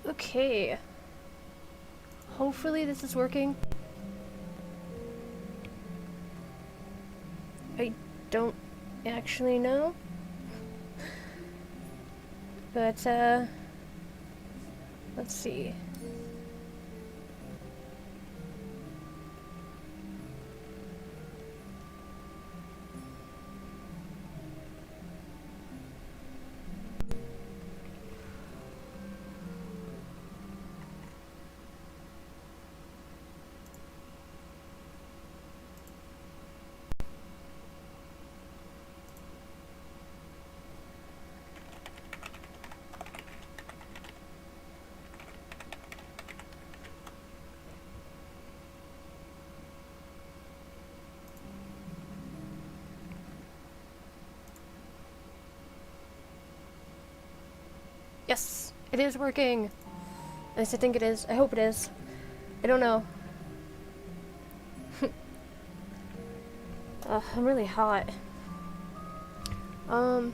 Okay. Hopefully this is working. I don't actually know. But, let's see. Yes, it is working. At least I think it is. I hope it is. I don't know. I'm really hot. Gotta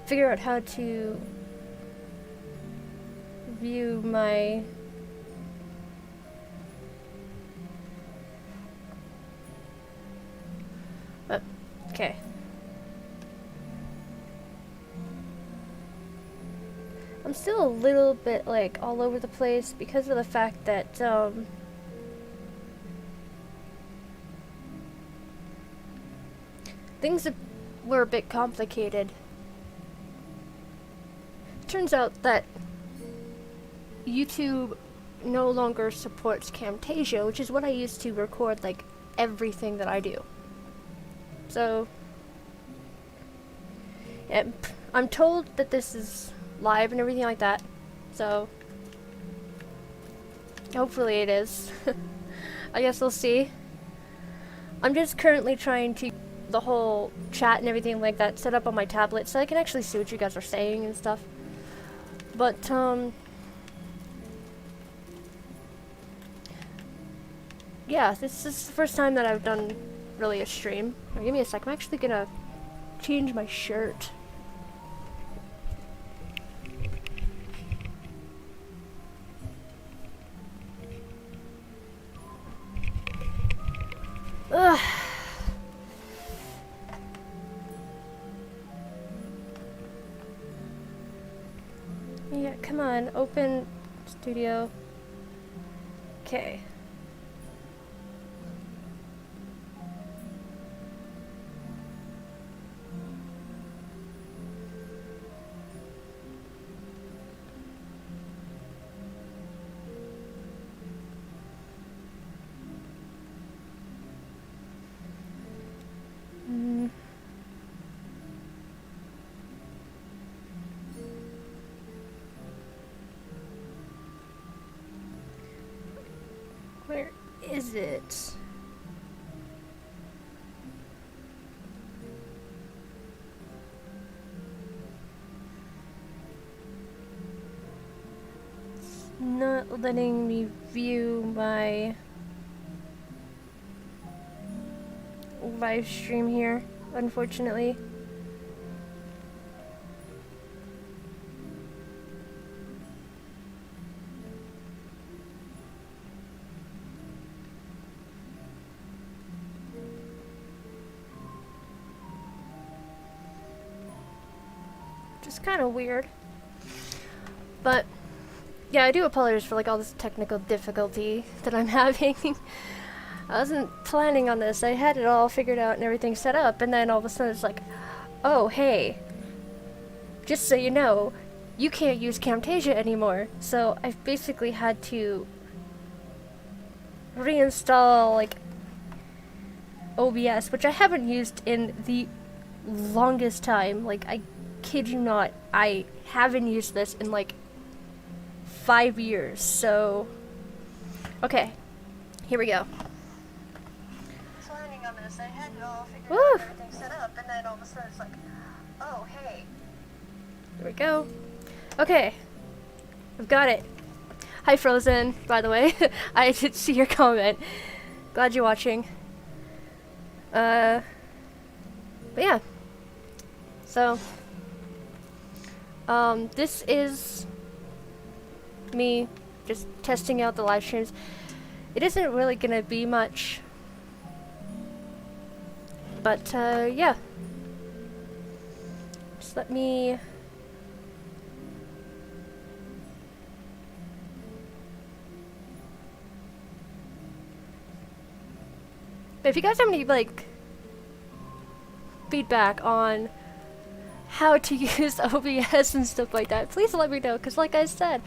figure out how to view my okay. I'm still a little bit like all over the place because of the fact that things were a bit complicated. Turns out that YouTube no longer supports Camtasia, which is what I use to record like everything that I do. So, yeah, I'm told that this is live and everything like that, so hopefully it is. I guess we'll see. I'm just currently trying to the whole chat and everything like that set up on my tablet so I can actually see what you guys are saying and stuff. But yeah, this is the first time that I've done really a stream. Now, give me a sec. I'm actually gonna change my shirt. Ugh. Yeah, come on, open studio. Okay. Where is it? It's not letting me view my live stream here, unfortunately. Just kind of weird. But yeah, I do apologize for like all this technical difficulty that I'm having. I wasn't planning on this. I had it all figured out and everything set up, and then all of a sudden it's like, oh hey, just so you know, you can't use Camtasia anymore. So I've basically had to reinstall like OBS, which I haven't used in the longest time. Like, I kid you not, I haven't used this in like 5 years. So okay, here we go. Planning on this, I had it all figured out, everything set up, and then all of a sudden it's like, oh hey. There we go. Okay, I've got it. Hi Frozen, by the way. I did see your comment. Glad you're watching. But yeah. So This is me just testing out the live streams. It isn't really gonna be much, but yeah. Just let me. But if you guys have any like feedback on how to use OBS and stuff like that, please let me know, because like I said,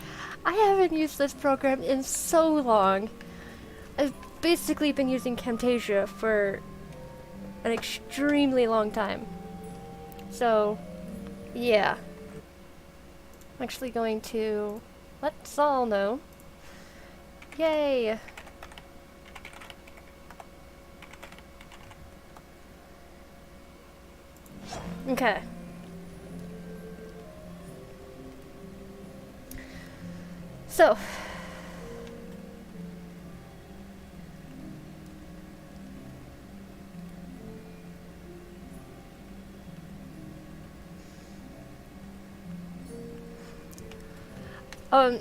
I haven't used this program in so long. I've basically been using Camtasia for an extremely long time. So, yeah. I'm actually going to let Saul know. Yay! Okay. So,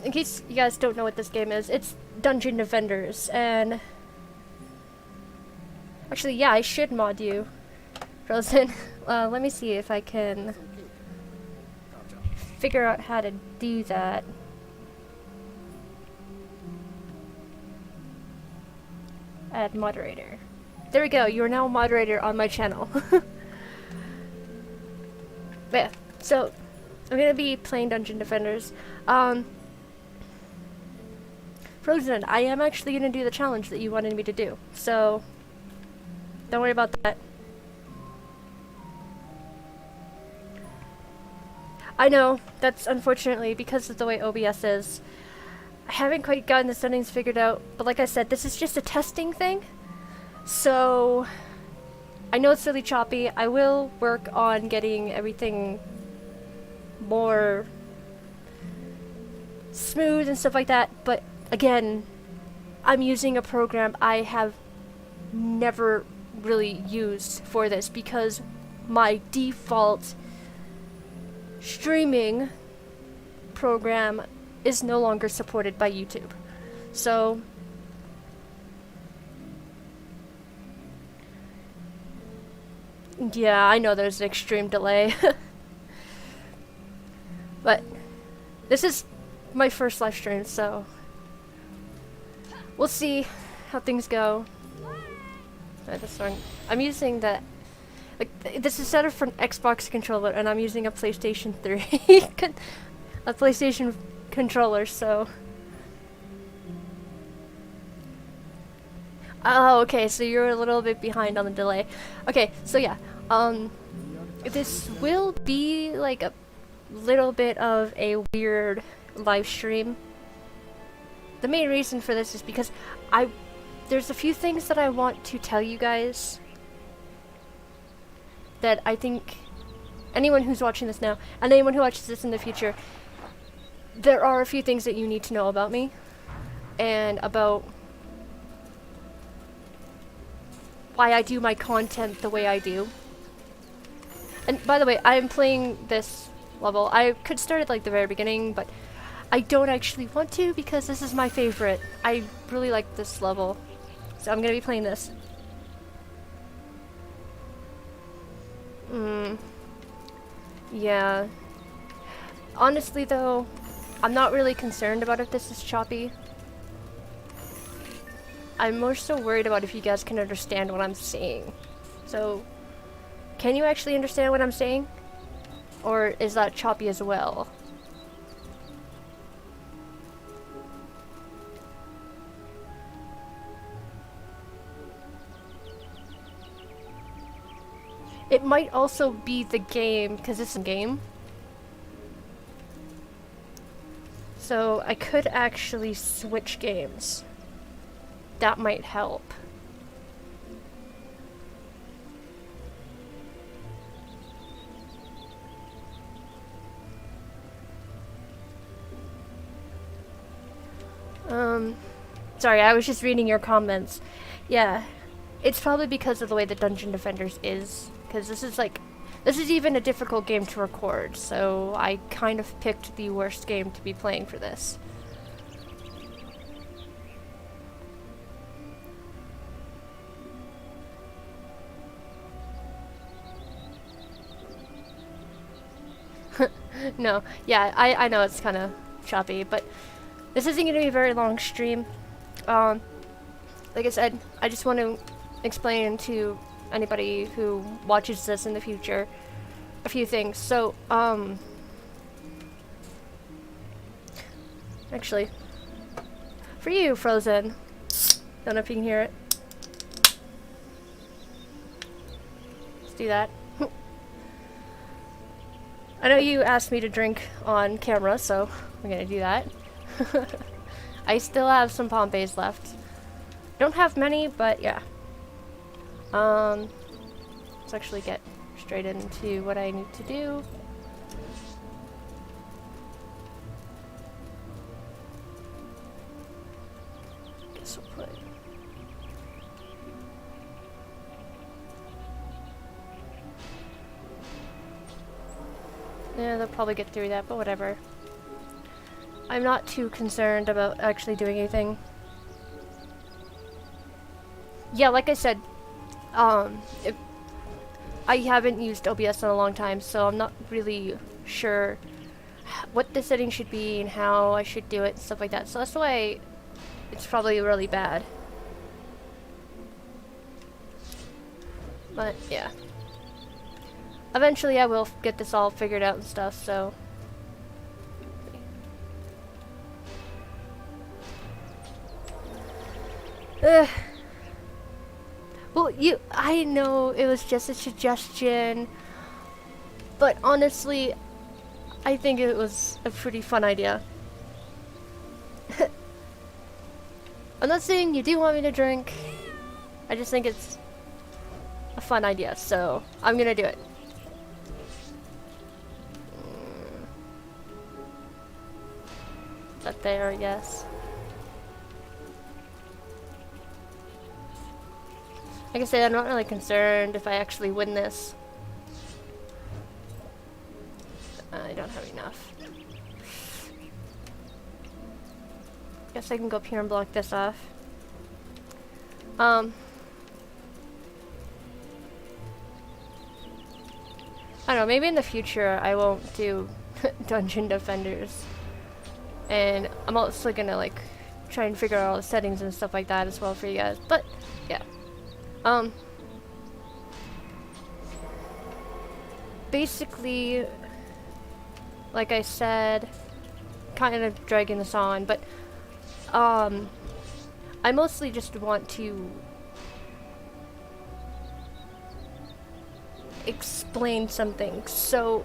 in case you guys don't know what this game is, it's Dungeon Defenders, and actually, yeah, I should mod you, Frozen. Let me see if I can figure out how to do that. Add moderator. There we go, you are now a moderator on my channel. But yeah, so I'm gonna be playing Dungeon Defenders. Frozen, I am actually gonna do the challenge that you wanted me to do, so don't worry about that. I know, that's unfortunately because of the way OBS is. I haven't quite gotten the settings figured out, but like I said, this is just a testing thing. So, I know it's really choppy. I will work on getting everything more smooth and stuff like that, but again, I'm using a program I have never really used for this because my default streaming program is no longer supported by YouTube. So yeah, I know there's an extreme delay. But this is my first live stream, so we'll see how things go. This one, I'm using the this is set up for an Xbox controller, and I'm using a PlayStation 3, a PlayStation controller. So, oh, okay. So you're a little bit behind on the delay. Okay, so yeah, this will be like a little bit of a weird live stream. The main reason for this is because there's a few things that I want to tell you guys that I think anyone who's watching this now, and anyone who watches this in the future, there are a few things that you need to know about me, and about why I do my content the way I do. And by the way, I'm playing this level. I could start at like the very beginning, but I don't actually want to because this is my favorite. I really like this level, so I'm gonna be playing this. Yeah. Honestly though, I'm not really concerned about if this is choppy. I'm more so worried about if you guys can understand what I'm saying. So, can you actually understand what I'm saying? Or is that choppy as well? It might also be the game, because it's a game. So I could actually switch games. That might help. Sorry, I was just reading your comments. Yeah, it's probably because of the way the Dungeon Defenders is. Because this This is even a difficult game to record, so I kind of picked the worst game to be playing for this. No, yeah, I know it's kind of choppy, but this isn't going to be a very long stream. Like I said, I just want to explain to anybody who watches this in the future a few things. So, actually, for you, Frozen, don't know if you can hear it. Let's do that. I know you asked me to drink on camera, so I'm gonna do that. I still have some Pompeys left. Don't have many, but yeah. Let's actually get straight into what I need to do. Guess we'll put... Yeah, they'll probably get through that, but whatever. I'm not too concerned about actually doing anything. Yeah, like I said, if I haven't used OBS in a long time, so I'm not really sure what the settings should be and how I should do it and stuff like that. So that's why it's probably really bad. But yeah. Eventually I will get this all figured out and stuff, so... Ugh. Well, I know it was just a suggestion, but honestly, I think it was a pretty fun idea. I'm not saying you do want me to drink, I just think it's a fun idea, so I'm gonna do it. Is that there? Yes. Like I said, I'm not really concerned if I actually win this. I don't have enough. Guess I can go up here and block this off. I don't know, maybe in the future I won't do Dungeon Defenders. And I'm also gonna like try and figure out all the settings and stuff like that as well for you guys. But yeah. Basically, like I said, kind of dragging this on, but I mostly just want to explain something. So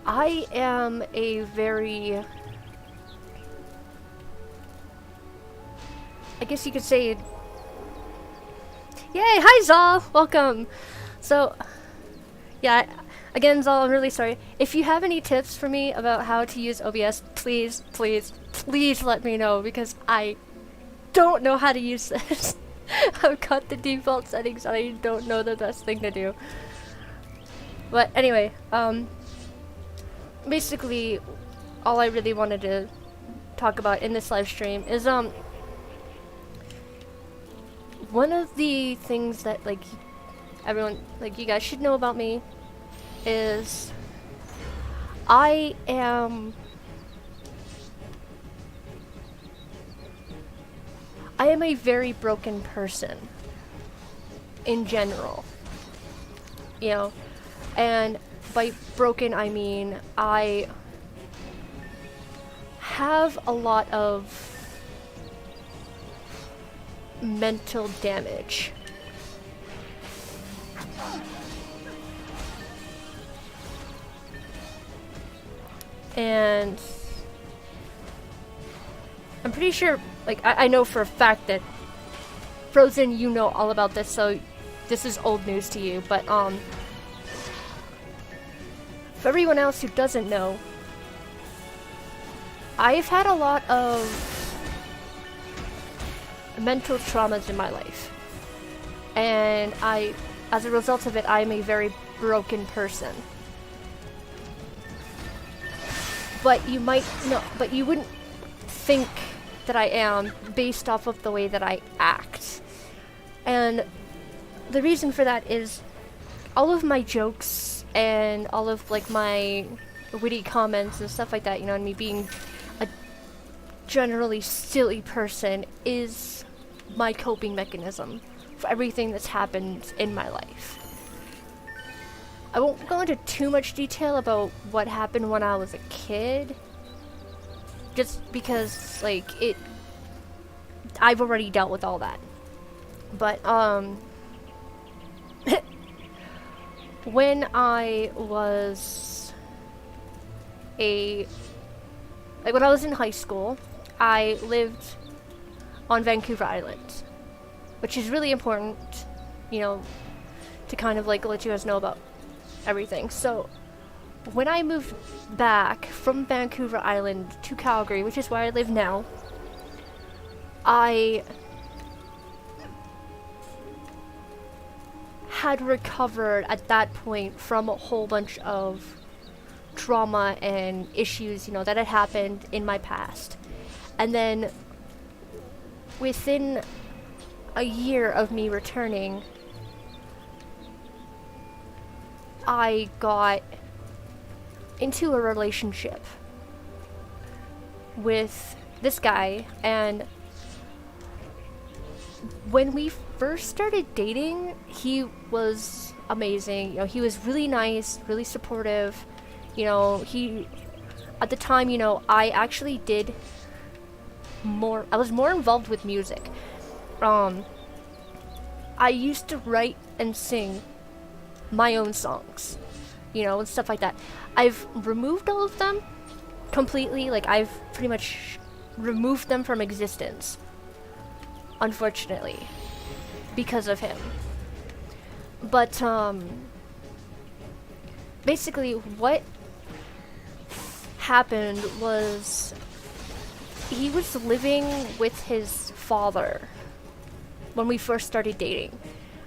I am a very, I guess you could say, yay, hi Zal, welcome. So, yeah, again Zal, I'm really sorry. If you have any tips for me about how to use OBS, please, please, please let me know, because I don't know how to use this. I've got the default settings and I don't know the best thing to do. But anyway, basically, all I really wanted to talk about in this live stream is, one of the things that, like, everyone, like, you guys should know about me is I am a very broken person in general, you know, and by broken I mean I have a lot of mental damage. And I'm pretty sure, like, I know for a fact that Frozen, you know all about this, so this is old news to you, but for everyone else who doesn't know, I've had a lot of mental traumas in my life, and I as a result of it, I'm a very broken person. But you might no, but you wouldn't think that I am based off of the way that I act. And the reason for that is all of my jokes and all of like my witty comments and stuff like that, you know, and me being a generally silly person is my coping mechanism for everything that's happened in my life. I won't go into too much detail about what happened when I was a kid, just because, like, I've already dealt with all that. But, when I was when I was in high school, I lived on Vancouver Island, which is really important, you know, to kind of, like, let you guys know about everything. So, when I moved back from Vancouver Island to Calgary, which is where I live now, I had recovered at that point from a whole bunch of trauma and issues, you know, that had happened in my past. And then within a year of me returning, I got into a relationship with this guy, and when we first started dating, he was amazing. You know, he was really nice, really supportive. You know, at the time, you know, I actually I was more involved with music. I used to write and sing my own songs, you know, and stuff like that. I've removed all of them completely. Like, I've pretty much removed them from existence, unfortunately, because of him. But basically what happened was he was living with his father when we first started dating,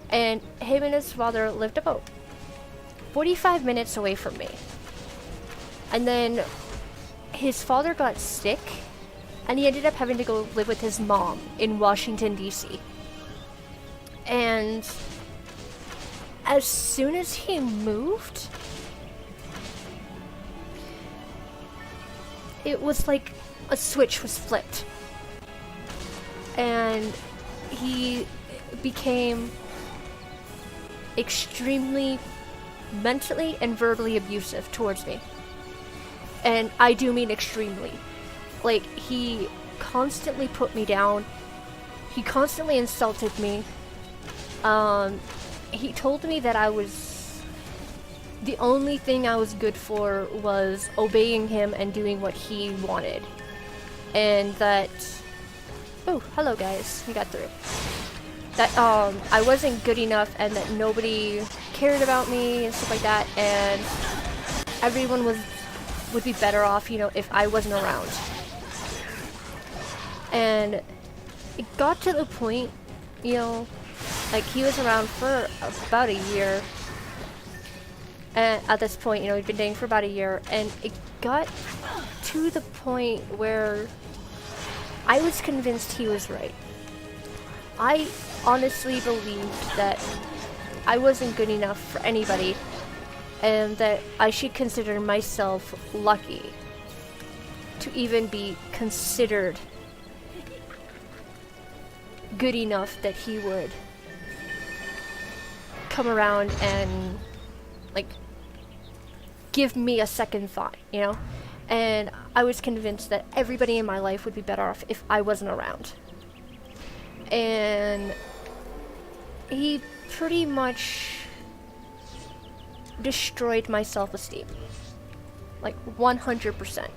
and him and his father lived about 45 minutes away from me. And then his father got sick, and he ended up having to go live with his mom in Washington, D.C. And as soon as he moved, it was like a switch was flipped. And he became extremely mentally and verbally abusive towards me. And I do mean extremely. Like, he constantly put me down. He constantly insulted me. He told me that the only thing I was good for was obeying him and doing what he wanted. And that, oh, hello guys, we got through. That, I wasn't good enough, and that nobody cared about me and stuff like that, and everyone would be better off, you know, if I wasn't around. And it got to the point, you know, like, he was around for about a year. And at this point, you know, we'd been dating for about a year, and it got to the point where I was convinced he was right. I honestly believed that I wasn't good enough for anybody, and that I should consider myself lucky to even be considered good enough that he would come around and, like, give me a second thought, you know? And I was convinced that everybody in my life would be better off if I wasn't around. And he pretty much destroyed my self-esteem. Like, 100%.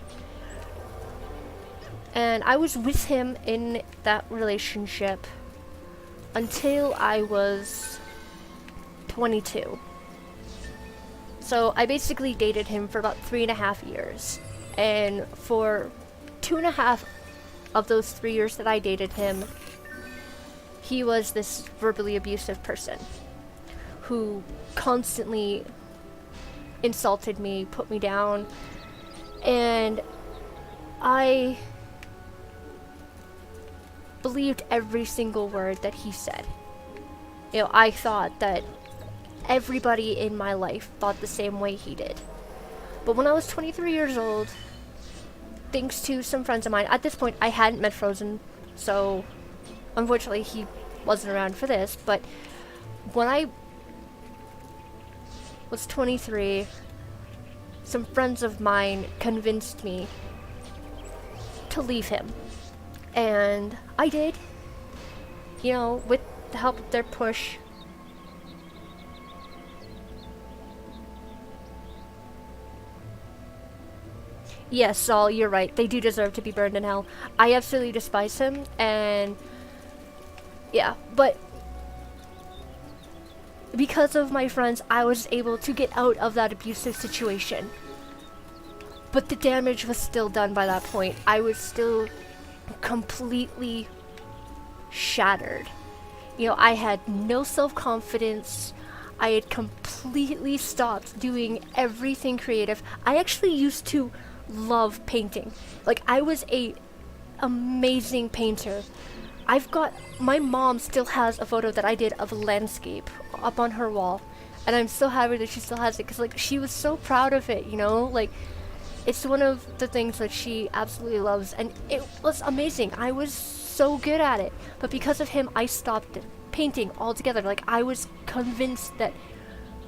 And I was with him in that relationship until I was 22. So I basically dated him for about 3.5 years. And for 2.5 of those 3 years that I dated him, he was this verbally abusive person who constantly insulted me, put me down, and I believed every single word that he said. You know, I thought that everybody in my life thought the same way he did. But when I was 23 years old, thanks to some friends of mine, at this point I hadn't met Frozen, so unfortunately he wasn't around for this, but when I was 23, some friends of mine convinced me to leave him. And I did, you know, with the help of their push. Yes, Saul, you're right. They do deserve to be burned in hell. I absolutely despise him, and yeah, but because of my friends, I was able to get out of that abusive situation. But the damage was still done by that point. I was still completely shattered. You know, I had no self-confidence. I had completely stopped doing everything creative. I actually used to love painting. Like, I was a amazing painter. My mom still has a photo that I did of a landscape up on her wall, and I'm so happy that she still has it, because like she was so proud of it, you know, like it's one of the things that she absolutely loves, and it was amazing. I was so good at it, but because of him I stopped painting altogether. Like, I was convinced that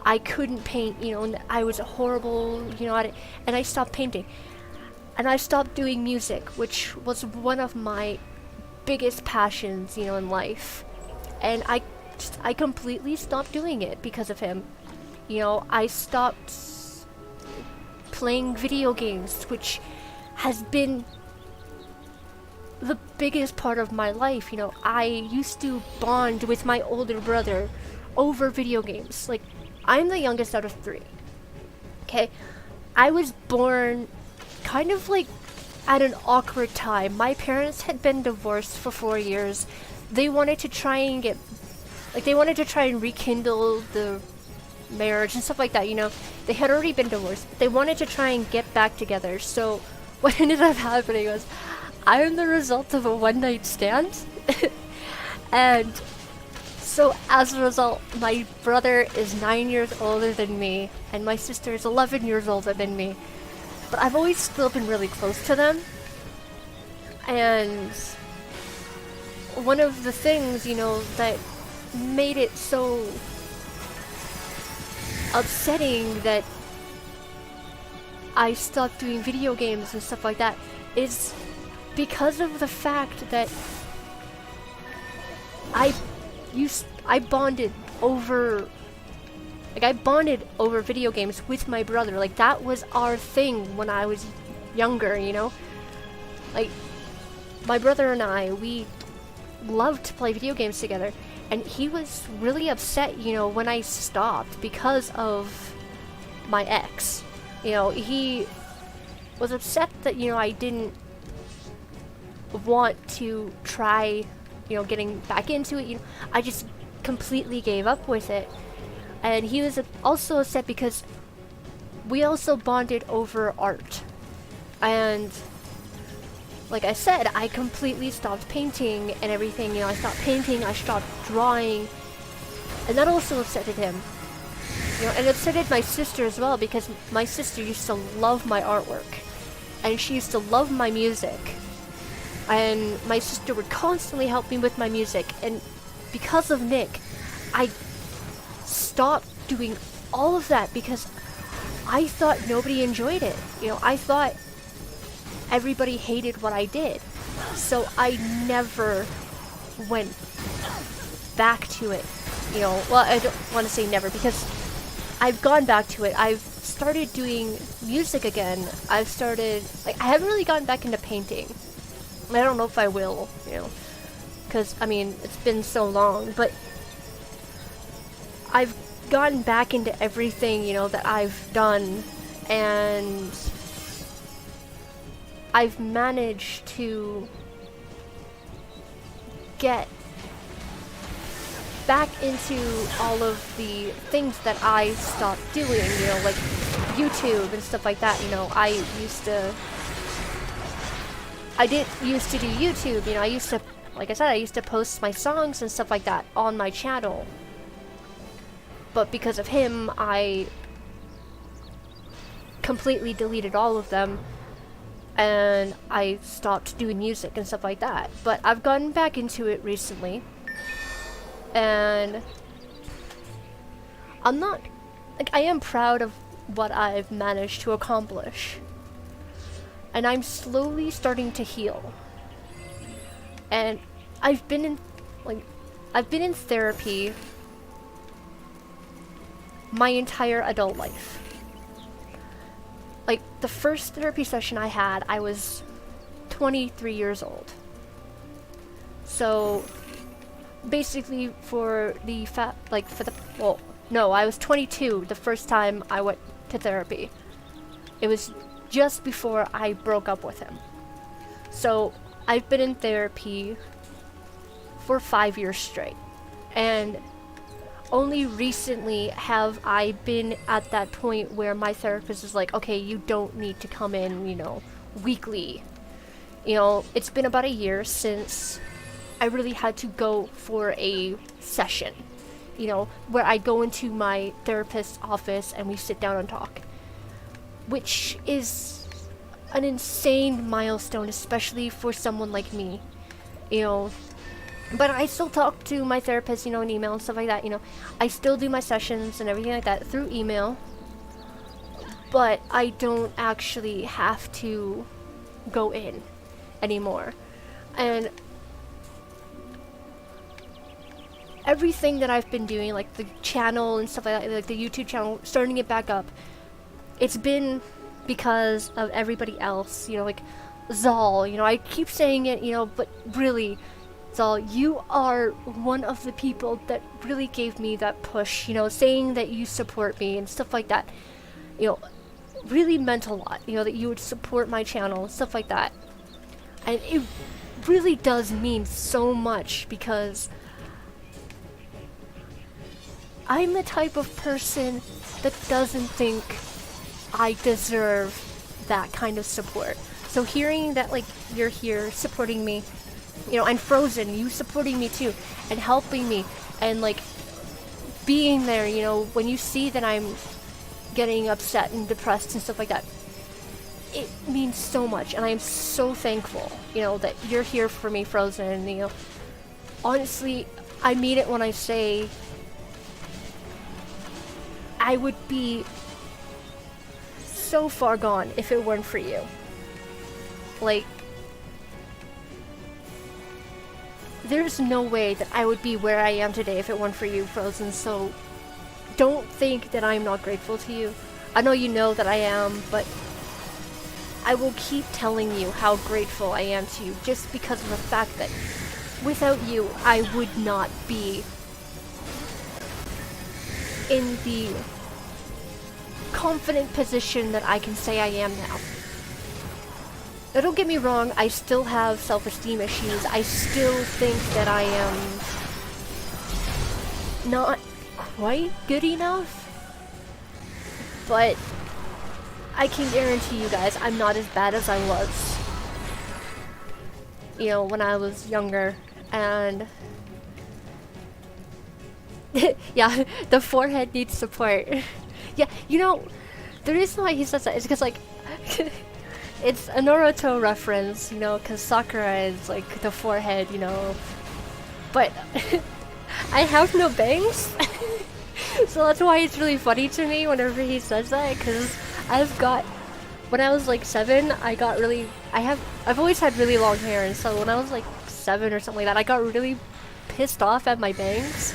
I couldn't paint, you know, and I was horrible, you know, at it, and I stopped painting. And I stopped doing music, which was one of my biggest passions, you know, in life. And I completely stopped doing it because of him. You know, I stopped playing video games, which has been the biggest part of my life. You know, I used to bond with my older brother over video games. Like, I'm the youngest out of 3. Okay? I was born kind of like at an awkward time. My parents had been divorced for 4 years. They wanted to try and rekindle the marriage and stuff like that, you know. They had already been divorced. They wanted to try and get back together. So what ended up happening was, I am the result of a one-night stand. And so as a result, my brother is 9 years older than me, and my sister is 11 years older than me. But I've always still been really close to them. And one of the things, you know, that made it so upsetting that I stopped doing video games and stuff like that is because of the fact that I bonded over video games with my brother. Like, that was our thing when I was younger, you know? Like, my brother and I, we loved to play video games together, and he was really upset, you know, when I stopped because of my ex. You know, he was upset that, you know, I didn't want to try, you know, getting back into it. You know, I just completely gave up with it. And he was also upset because we also bonded over art. And like I said, I completely stopped painting and everything. You know, I stopped painting, I stopped drawing, and that also upsetted him. You know, and it upsetted my sister as well, because my sister used to love my artwork, and she used to love my music. And my sister would constantly help me with my music, and because of Nick, I stopped doing all of that because I thought nobody enjoyed it. You know, I thought everybody hated what I did. So I never went back to it. You know, well, I don't want to say never, because I've gone back to it. I've started doing music again. I've started, like, I haven't really gotten back into painting. I don't know if I will, you know, because, I mean, it's been so long, but I've gotten back into everything, you know, that I've done, and I've managed to get back into all of the things that I stopped doing, you know, like YouTube and stuff like that. You know, I did used to do YouTube, you know, I used to, like I said, I used to post my songs and stuff like that on my channel. But because of him, I completely deleted all of them, and I stopped doing music and stuff like that. But I've gotten back into it recently, and I'm not, like, I am proud of what I've managed to accomplish. And I'm slowly starting to heal. And I've been in therapy my entire adult life. Like, the first therapy session I had, I was 23 years old. So, basically I was 22 the first time I went to therapy. It was just before I broke up with him. So, I've been in therapy for 5 years straight. And only recently have I been at that point where my therapist is like, okay, you don't need to come in, you know, weekly. You know, it's been about a year since I really had to go for a session, you know, where I go into my therapist's office and we sit down and talk, which is an insane milestone, especially for someone like me, you know. But I still talk to my therapist, you know, in email and stuff like that, you know. I still do my sessions and everything like that through email, but I don't actually have to go in anymore. And everything that I've been doing, like the channel and stuff like that, like the YouTube channel, starting it back up, it's been because of everybody else, you know, like Zal, you know, I keep saying it, you know, but really, Zal, you are one of the people that really gave me that push, you know, saying that you support me and stuff like that, you know, really meant a lot, you know, that you would support my channel and stuff like that. And it really does mean so much, because I'm the type of person that doesn't think I deserve that kind of support. So hearing that, like, you're here supporting me, you know, and Frozen, you supporting me too, and helping me, and like being there, you know, when you see that I'm getting upset and depressed and stuff like that, it means so much, and I am so thankful, you know, that you're here for me, Frozen. You know, honestly, I mean it when I say I would be so far gone if it weren't for you. Like, there's no way that I would be where I am today if it weren't for you, Frozen, so don't think that I'm not grateful to you. I know you know that I am, but I will keep telling you how grateful I am to you, just because of the fact that without you, I would not be in the confident position that I can say I am now. Now, don't get me wrong, I still have self-esteem issues. I still think that I am not quite good enough, but I can guarantee you guys I'm not as bad as I was, you know, when I was younger. And yeah, the forehead needs support. Yeah, you know, the reason why he says that is because, like, it's a Naruto reference, you know, because Sakura is, like, the forehead, you know. But I have no bangs. So that's why it's really funny to me whenever he says that, because when I was, like, 7, I've always had really long hair, and so when I was, like, 7 or something like that, I got really pissed off at my bangs,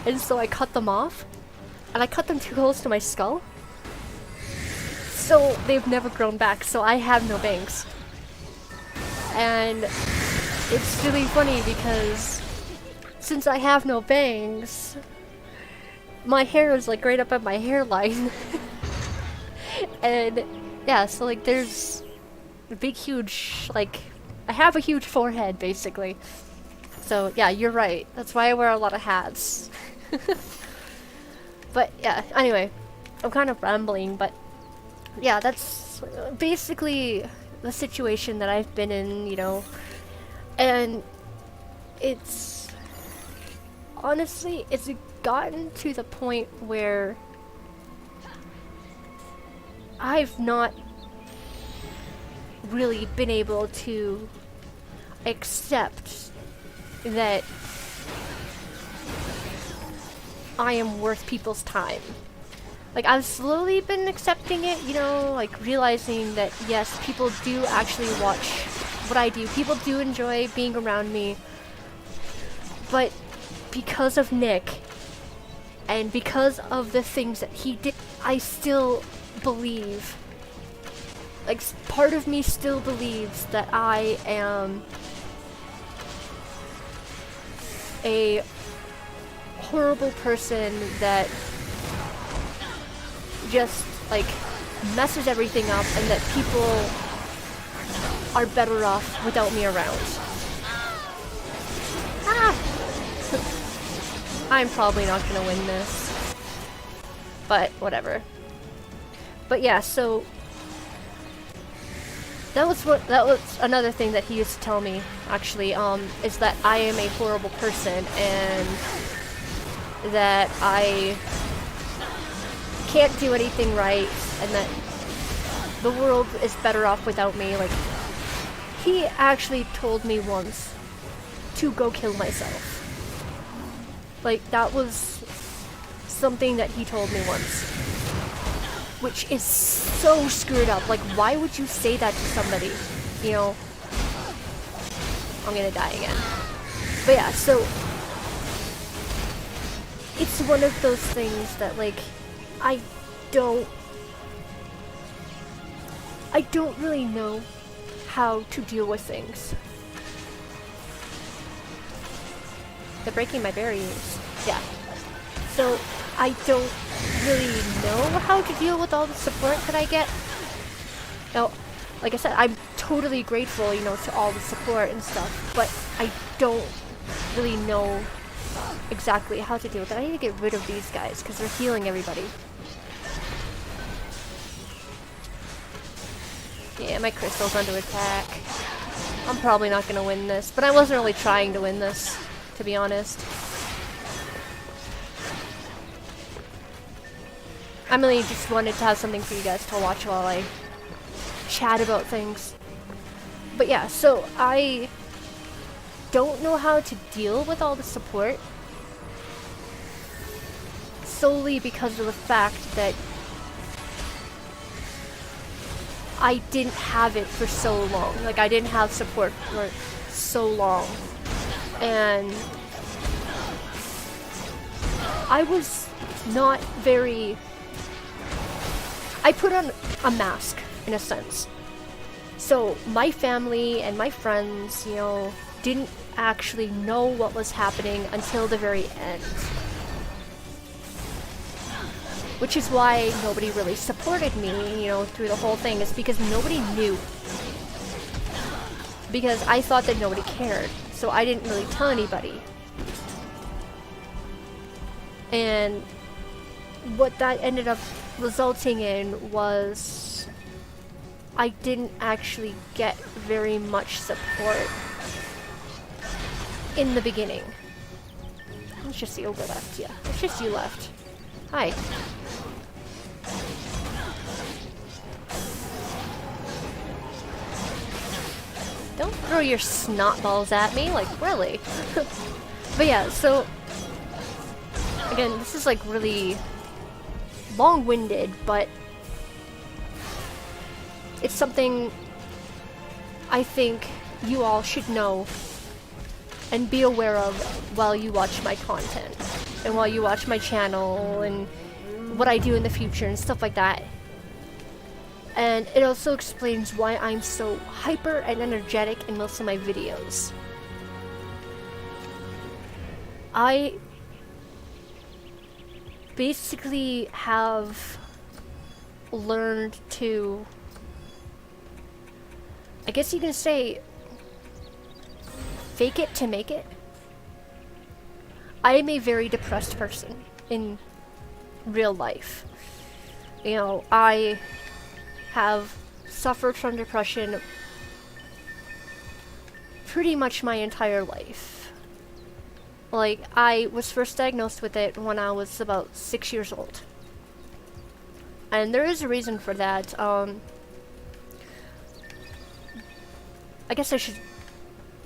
and so I cut them off, and I cut them too close to my skull. So they've never grown back, so I have no bangs. And it's really funny because since I have no bangs, my hair is like right up at my hairline. And yeah, so like there's a big huge, like, I have a huge forehead basically. So yeah, you're right. That's why I wear a lot of hats. But yeah, anyway, I'm kind of rambling, but yeah, that's basically the situation that I've been in, you know. And it's honestly, it's gotten to the point where I've not really been able to accept that I am worth people's time. Like, I've slowly been accepting it, you know, like realizing that yes, people do actually watch what I do. People do enjoy being around me. But because of Nick and because of the things that he did, I still believe, like, part of me still believes that I am a horrible person that just, like, messes everything up, and that people are better off without me around. Ah! I'm probably not gonna win this. But, whatever. But yeah, so that was another thing that he used to tell me, actually, is that I am a horrible person, and that I can't do anything right, and that the world is better off without me. Like, he actually told me once to go kill myself. Like, that was something that he told me once, which is so screwed up. Like, why would you say that to somebody? You know, I'm gonna die again. But yeah, so it's one of those things that, like, I don't really know how to deal with things. They're breaking my berries. Yeah. So I don't really know how to deal with all the support that I get. Now, like I said, I'm totally grateful, you know, to all the support and stuff, but I don't really know exactly how to deal with it. I need to get rid of these guys because they're healing everybody. Yeah, my crystal's under attack. I'm probably not gonna win this, but I wasn't really trying to win this, to be honest. I really just wanted to have something for you guys to watch while I chat about things. But yeah, so I don't know how to deal with all the support, solely because of the fact that I didn't have it for so long. Like, I didn't have support for so long. And I was not very... I put on a mask, in a sense. So my family and my friends, you know, didn't actually know what was happening until the very end. Which is why nobody really supported me, you know, through the whole thing, is because nobody knew. Because I thought that nobody cared, so I didn't really tell anybody. And what that ended up resulting in was I didn't actually get very much support in the beginning. It's just the ogre left, yeah. It's just you left. Hi. Don't throw your snot balls at me, like, really? But yeah, so again, this is like really long-winded, but it's something I think you all should know and be aware of while you watch my content and while you watch my channel and what I do in the future and stuff like that. And it also explains why I'm so hyper and energetic in most of my videos. I basically have learned to, I guess you can say, fake it to make it. I am a very depressed person in real life. You know, I have suffered from depression pretty much my entire life. Like, I was first diagnosed with it when I was about 6 years old. And there is a reason for that. I guess I should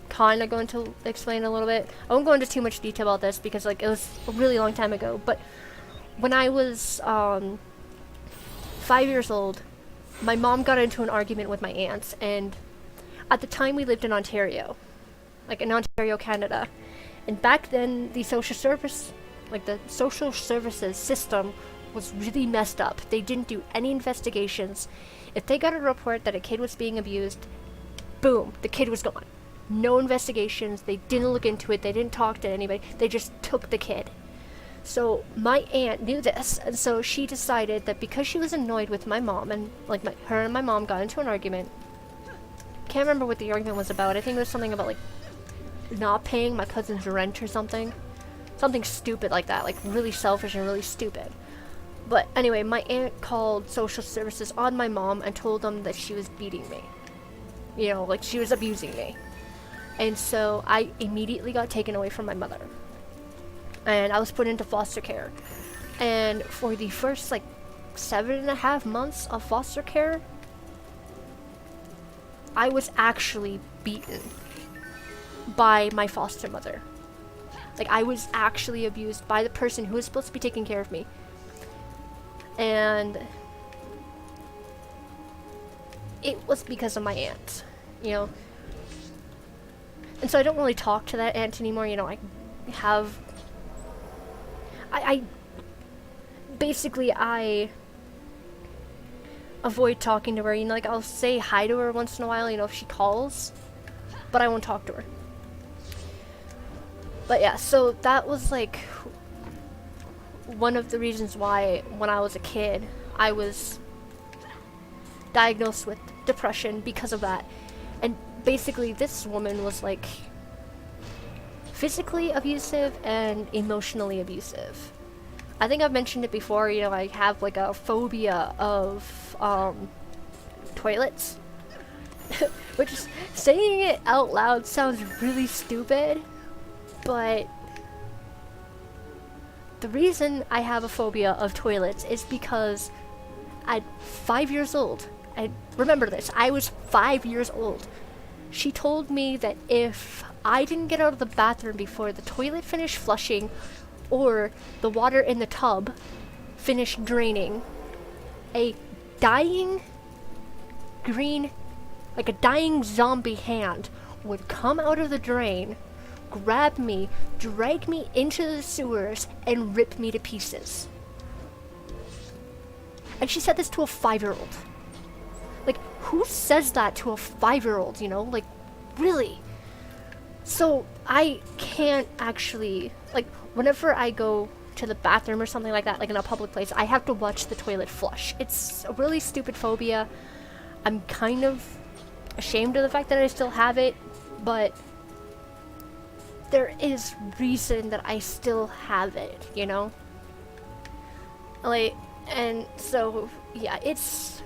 kind of go into explain a little bit. I won't go into too much detail about this because like it was a really long time ago, but when I was 5 years old, my mom got into an argument with my aunt, and at the time we lived in Ontario, like in Ontario, Canada, and back then the social services system was really messed up. They didn't do any investigations. If they got a report that a kid was being abused, boom, the kid was gone. No investigations, they didn't look into it, they didn't talk to anybody, they just took the kid. So my aunt knew this, and so she decided that because she was annoyed with my mom, and like her and my mom got into an argument. Can't remember what the argument was about. I think it was something about like not paying my cousin's rent or something. Something stupid like that, like really selfish and really stupid. But anyway, my aunt called social services on my mom and told them that she was beating me. You know, like she was abusing me. And so I immediately got taken away from my mother. And I was put into foster care. And for the first like 7.5 months of foster care, I was actually beaten by my foster mother. Like I was actually abused by the person who was supposed to be taking care of me. And it was because of my aunt, you know. And so I don't really talk to that aunt anymore, you know. I basically avoid talking to her, you know, like I'll say hi to her once in a while, you know, if she calls, but I won't talk to her. But yeah, so that was like one of the reasons why when I was a kid I was diagnosed with depression because of that. And basically this woman was like physically abusive and emotionally abusive. I think I've mentioned it before, you know, I have like a phobia of toilets. Which is, saying it out loud sounds really stupid, but the reason I have a phobia of toilets is because at 5 years old, and remember this, I was 5 years old, she told me that if I didn't get out of the bathroom before the toilet finished flushing or the water in the tub finished draining, a dying green, like a dying zombie hand would come out of the drain, grab me, drag me into the sewers, and rip me to pieces. And she said this to a 5-year-old. Like, who says that to a 5-year-old, you know? Like, really? So, I can't actually, like, whenever I go to the bathroom or something like that, like in a public place, I have to watch the toilet flush. It's a really stupid phobia. I'm kind of ashamed of the fact that I still have it, but there is reason that I still have it, you know? Like, and so, yeah, it's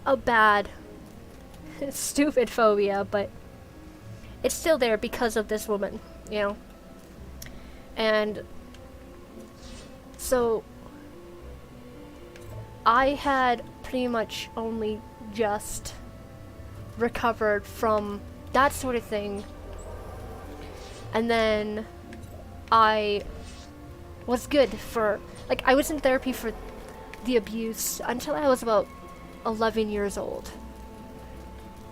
a bad, stupid phobia, but it's still there because of this woman, you know? And so I had pretty much only just recovered from that sort of thing, and then I was good for, like, I was in therapy for the abuse until I was about 11 years old.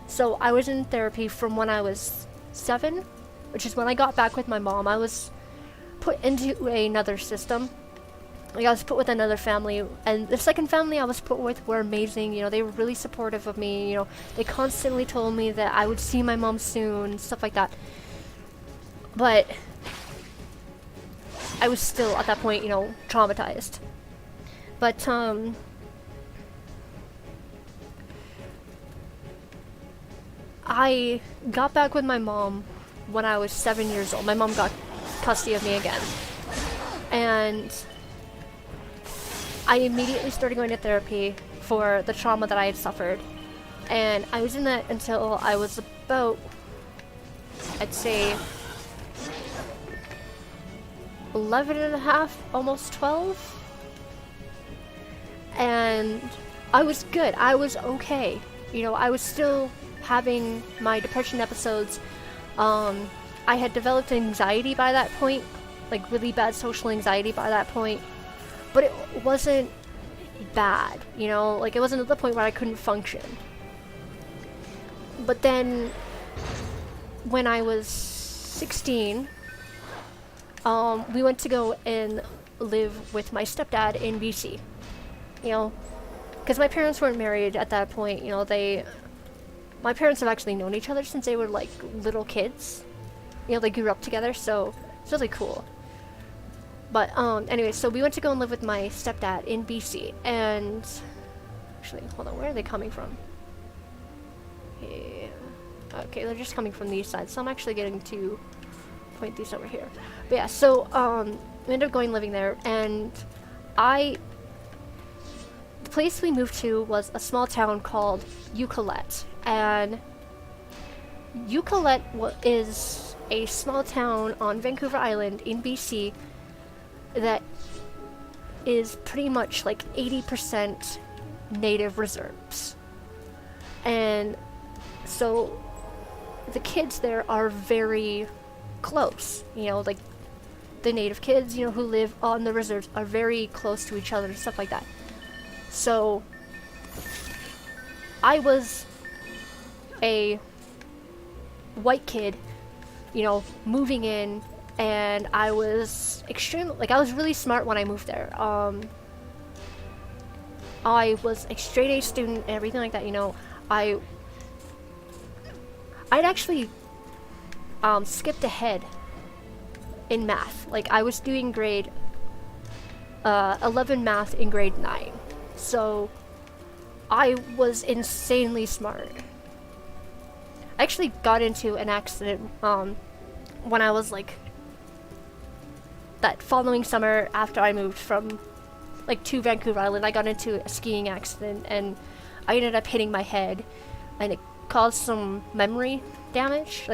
So I was in therapy from when I was 7, which is when I got back with my mom. I was put into another system. Like, I was put with another family, and the second family I was put with were amazing. You know, they were really supportive of me. You know, they constantly told me that I would see my mom soon, stuff like that. But I was still, at that point, you know, traumatized. But, I got back with my mom when I was 7 years old. My mom got custody of me again. And I immediately started going to therapy for the trauma that I had suffered. And I was in that until I was about, I'd say, 11 and a half, almost 12. And I was good. I was okay. You know, I was still having my depression episodes. I had developed anxiety by that point, like really bad social anxiety by that point. But it wasn't bad, you know? Like, it wasn't at the point where I couldn't function. But then, when I was 16, we went to go and live with my stepdad in BC. You know, because my parents weren't married at that point. You know, my parents have actually known each other since they were like little kids. You know, they grew up together, so it's really cool. But anyway, so we went to go and live with my stepdad in BC, and actually, hold on, where are they coming from? Yeah. Okay, they're just coming from these sides, so I'm actually getting to point these over here. But yeah, so we ended up going living there, and the place we moved to was a small town called Eucalypt, and Eucalypt is a small town on Vancouver Island in BC that is pretty much like 80% native reserves. And so the kids there are very close, you know, like the native kids, you know, who live on the reserves are very close to each other and stuff like that. So I was a white kid, you know, moving in, and I was I was really smart when I moved there. I was a straight A student and everything like that, you know. I'd actually skipped ahead in math. Like, I was doing grade 11 math in grade 9. So I was insanely smart. I actually got into an accident when I was like that following summer after I moved from like to Vancouver Island. I got into a skiing accident and I ended up hitting my head, and it caused some memory damage.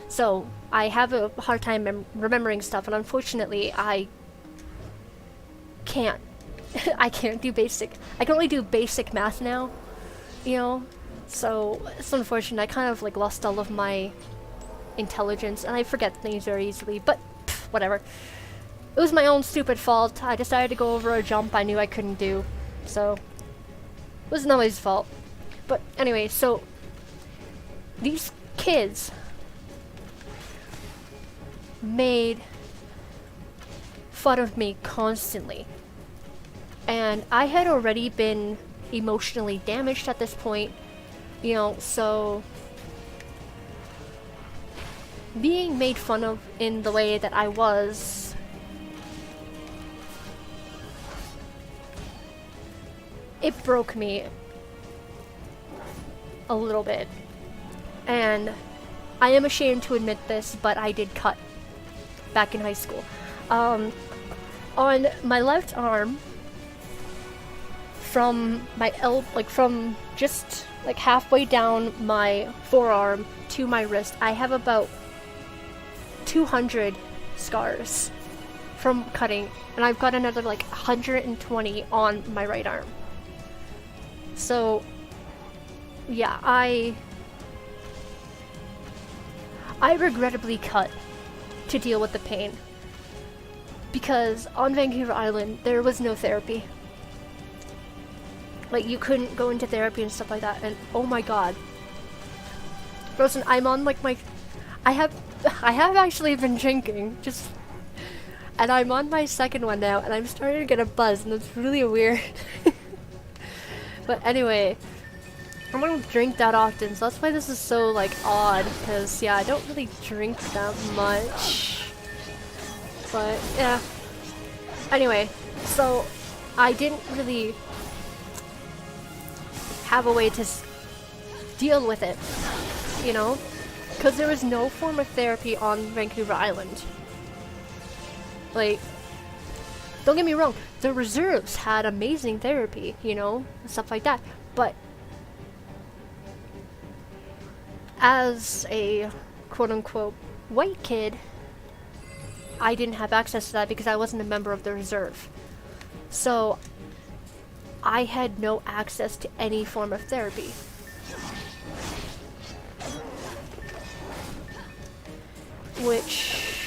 So I have a hard time remembering stuff, and unfortunately I can't do basic. I can only do basic math now, you know. So it's unfortunate. I kind of like lost all of my intelligence, and I forget things very easily. But whatever. It was my own stupid fault. I decided to go over a jump I knew I couldn't do, so it was nobody's fault. But anyway, so these kids made fun of me constantly. And I had already been emotionally damaged at this point, you know, so being made fun of in the way that I was, it broke me a little bit. And I am ashamed to admit this, but I did cut back in high school. On my left arm, from my from just like halfway down my forearm to my wrist, I have about 200 scars from cutting, and I've got another like 120 on my right arm. So yeah, I regrettably cut to deal with the pain, because on Vancouver Island there was no therapy. Like, you couldn't go into therapy and stuff like that, and oh my god. Rosen, I'm on like I have actually been drinking, and I'm on my second one now, and I'm starting to get a buzz, and it's really weird. But anyway, I don't drink that often, so that's why this is so like odd, because yeah, I don't really drink that much. But yeah. Anyway, so I didn't really have a way to deal with it, you know, because there was no form of therapy on Vancouver Island. Like, don't get me wrong, the reserves had amazing therapy, you know, stuff like that. But as a quote-unquote white kid, I didn't have access to that because I wasn't a member of the reserve. So I had no access to any form of therapy. Which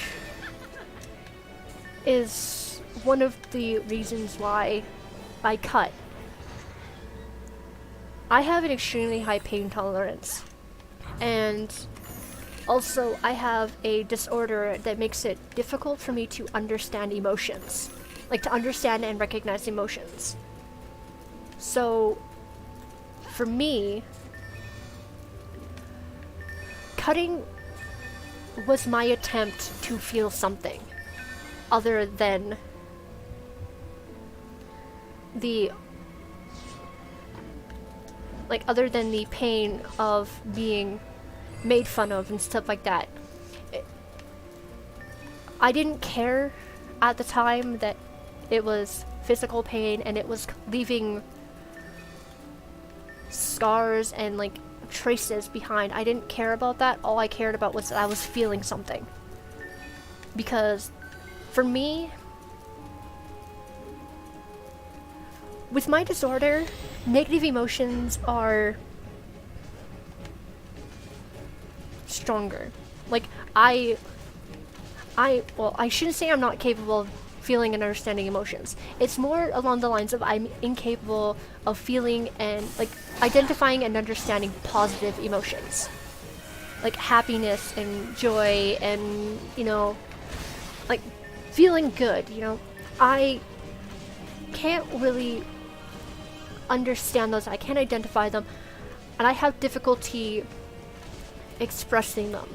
is one of the reasons why I cut. I have an extremely high pain tolerance, and also I have a disorder that makes it difficult for me to understand emotions, like to understand and recognize emotions. So for me, cutting was my attempt to feel something other than the pain of being made fun of and stuff like that. I didn't care at the time that it was physical pain and it was leaving scars and like traces behind. I didn't care about that. All I cared about was that I was feeling something. Because for me, with my disorder, negative emotions are stronger. Like, well, I shouldn't say I'm not capable of feeling and understanding emotions. It's more along the lines of I'm incapable of feeling and, like, identifying and understanding positive emotions. Like happiness and joy and, you know, like, feeling good, you know? I can't really understand those. I can't identify them. And I have difficulty expressing them.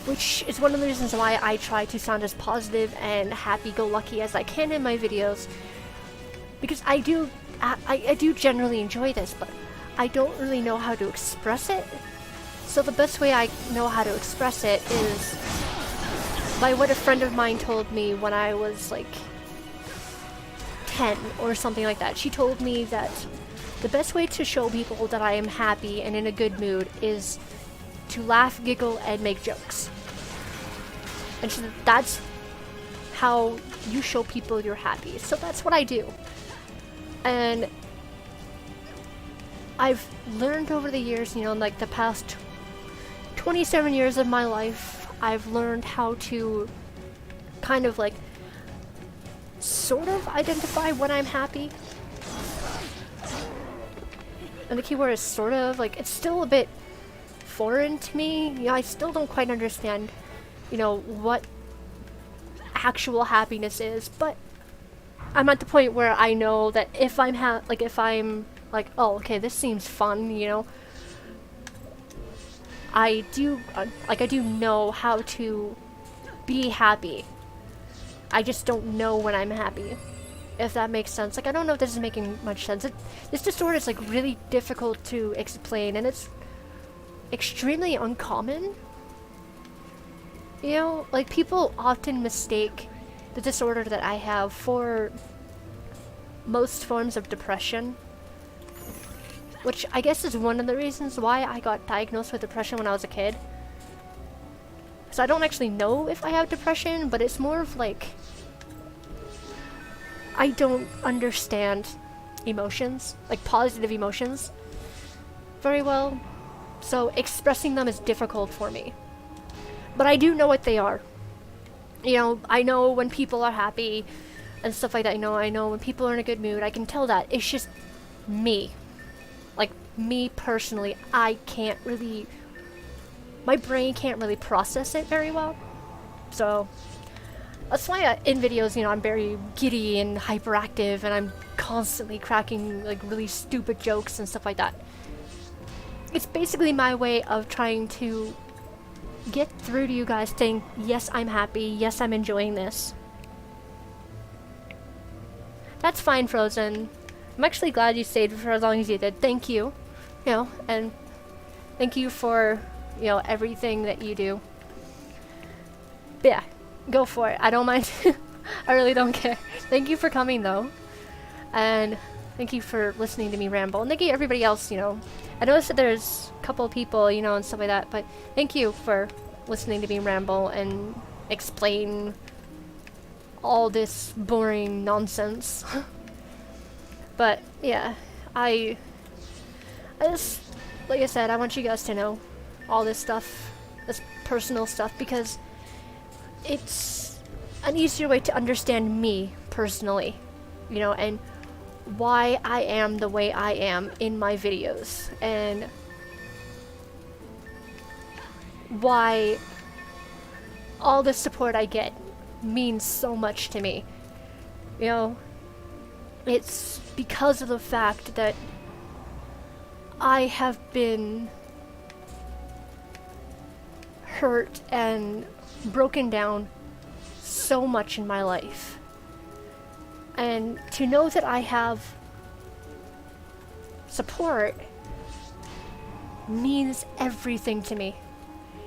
Which is one of the reasons why I try to sound as positive and happy-go-lucky as I can in my videos. Because I do generally enjoy this, but I don't really know how to express it. So the best way I know how to express it is by what a friend of mine told me when I was like 10 or something like that. She told me that the best way to show people that I am happy and in a good mood is to laugh, giggle, and make jokes. And so that's how you show people you're happy. So that's what I do. And I've learned over the years, you know, like the past 27 years of my life, I've learned how to kind of like sort of identify when I'm happy. And the key word is sort of, like, it's still a bit foreign to me. You know, I still don't quite understand, you know, what actual happiness is, but I'm at the point where I know that if I'm like, oh, okay, this seems fun, you know, I do know how to be happy. I just don't know when I'm happy, if that makes sense. Like, I don't know if this is making much sense. This disorder is, like, really difficult to explain, and it's extremely uncommon. You know, like, people often mistake the disorder that I have for most forms of depression, which I guess is one of the reasons why I got diagnosed with depression when I was a kid. So I don't actually know if I have depression, but it's more of like, I don't understand emotions, like positive emotions, very well. So expressing them is difficult for me. But I do know what they are. You know, I know when people are happy and stuff like that. I know when people are in a good mood. I can tell that. It's just me. Like, me personally, I can't really, my brain can't really process it very well. So that's why in videos, you know, I'm very giddy and hyperactive, and I'm constantly cracking like really stupid jokes and stuff like that. It's basically my way of trying to get through to you guys saying, yes, I'm happy, yes, I'm enjoying this. That's fine, Frozen. I'm actually glad you stayed for as long as you did. Thank you. You know, and thank you for, you know, everything that you do. But yeah, go for it. I don't mind. I really don't care. Thank you for coming though. And thank you for listening to me ramble. And thank you everybody else, you know. I noticed that there's a couple of people, you know, and stuff like that, but thank you for listening to me ramble and explain all this boring nonsense. But yeah, I just, like I said, I want you guys to know all this stuff, this personal stuff, because it's an easier way to understand me personally, you know, and why I am the way I am in my videos, and why all the support I get means so much to me. You know, it's because of the fact that I have been hurt and broken down so much in my life. And to know that I have support means everything to me.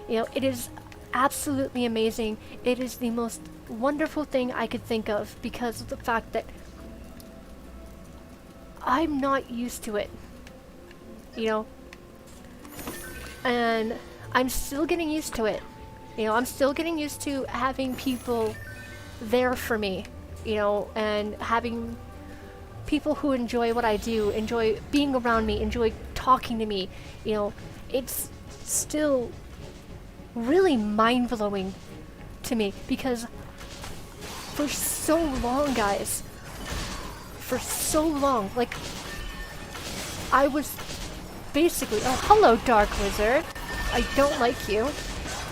You know, it is absolutely amazing. It is the most wonderful thing I could think of because of the fact that I'm not used to it. You know? And I'm still getting used to it. You know, I'm still getting used to having people there for me, you know, and having people who enjoy what I do, enjoy being around me, enjoy talking to me. You know, it's still really mind-blowing to me because for so long, guys, for so long, like, I was basically, oh, hello, Dark Wizard. I don't like you.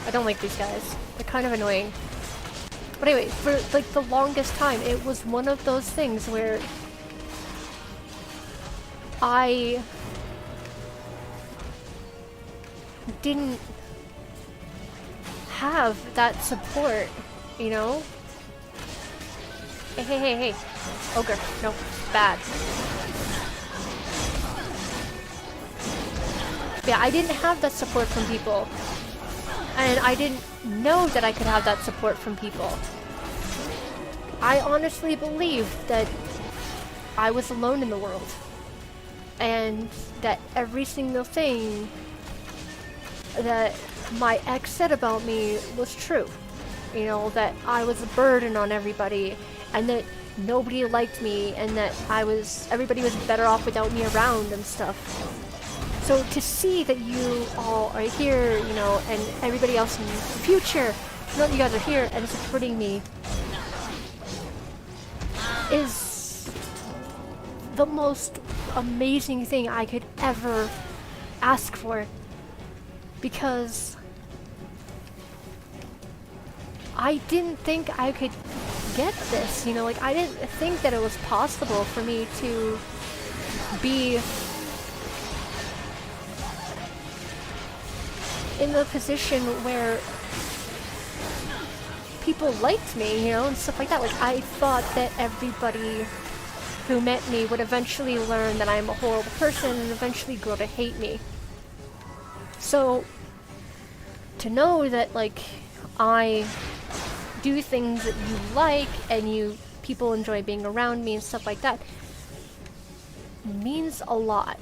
I don't like these guys. They're kind of annoying. But anyway, for like the longest time, it was one of those things where I didn't have that support, you know? Hey, hey, hey, hey. Ogre. No, bad. Yeah, I didn't have that support from people. And I didn't know that I could have that support from people. I honestly believed that I was alone in the world. And that every single thing that my ex said about me was true. You know, that I was a burden on everybody, and that nobody liked me, and that everybody was better off without me around and stuff. So to see that you all are here, you know, and everybody else in the future, to know that you guys are here and supporting me is the most amazing thing I could ever ask for. Because I didn't think I could get this, you know, like I didn't think that it was possible for me to be in the position where people liked me, you know, and stuff like that. Like, I thought that everybody who met me would eventually learn that I'm a horrible person and eventually grow to hate me. So, to know that, like, I do things that you like and people enjoy being around me and stuff like that means a lot.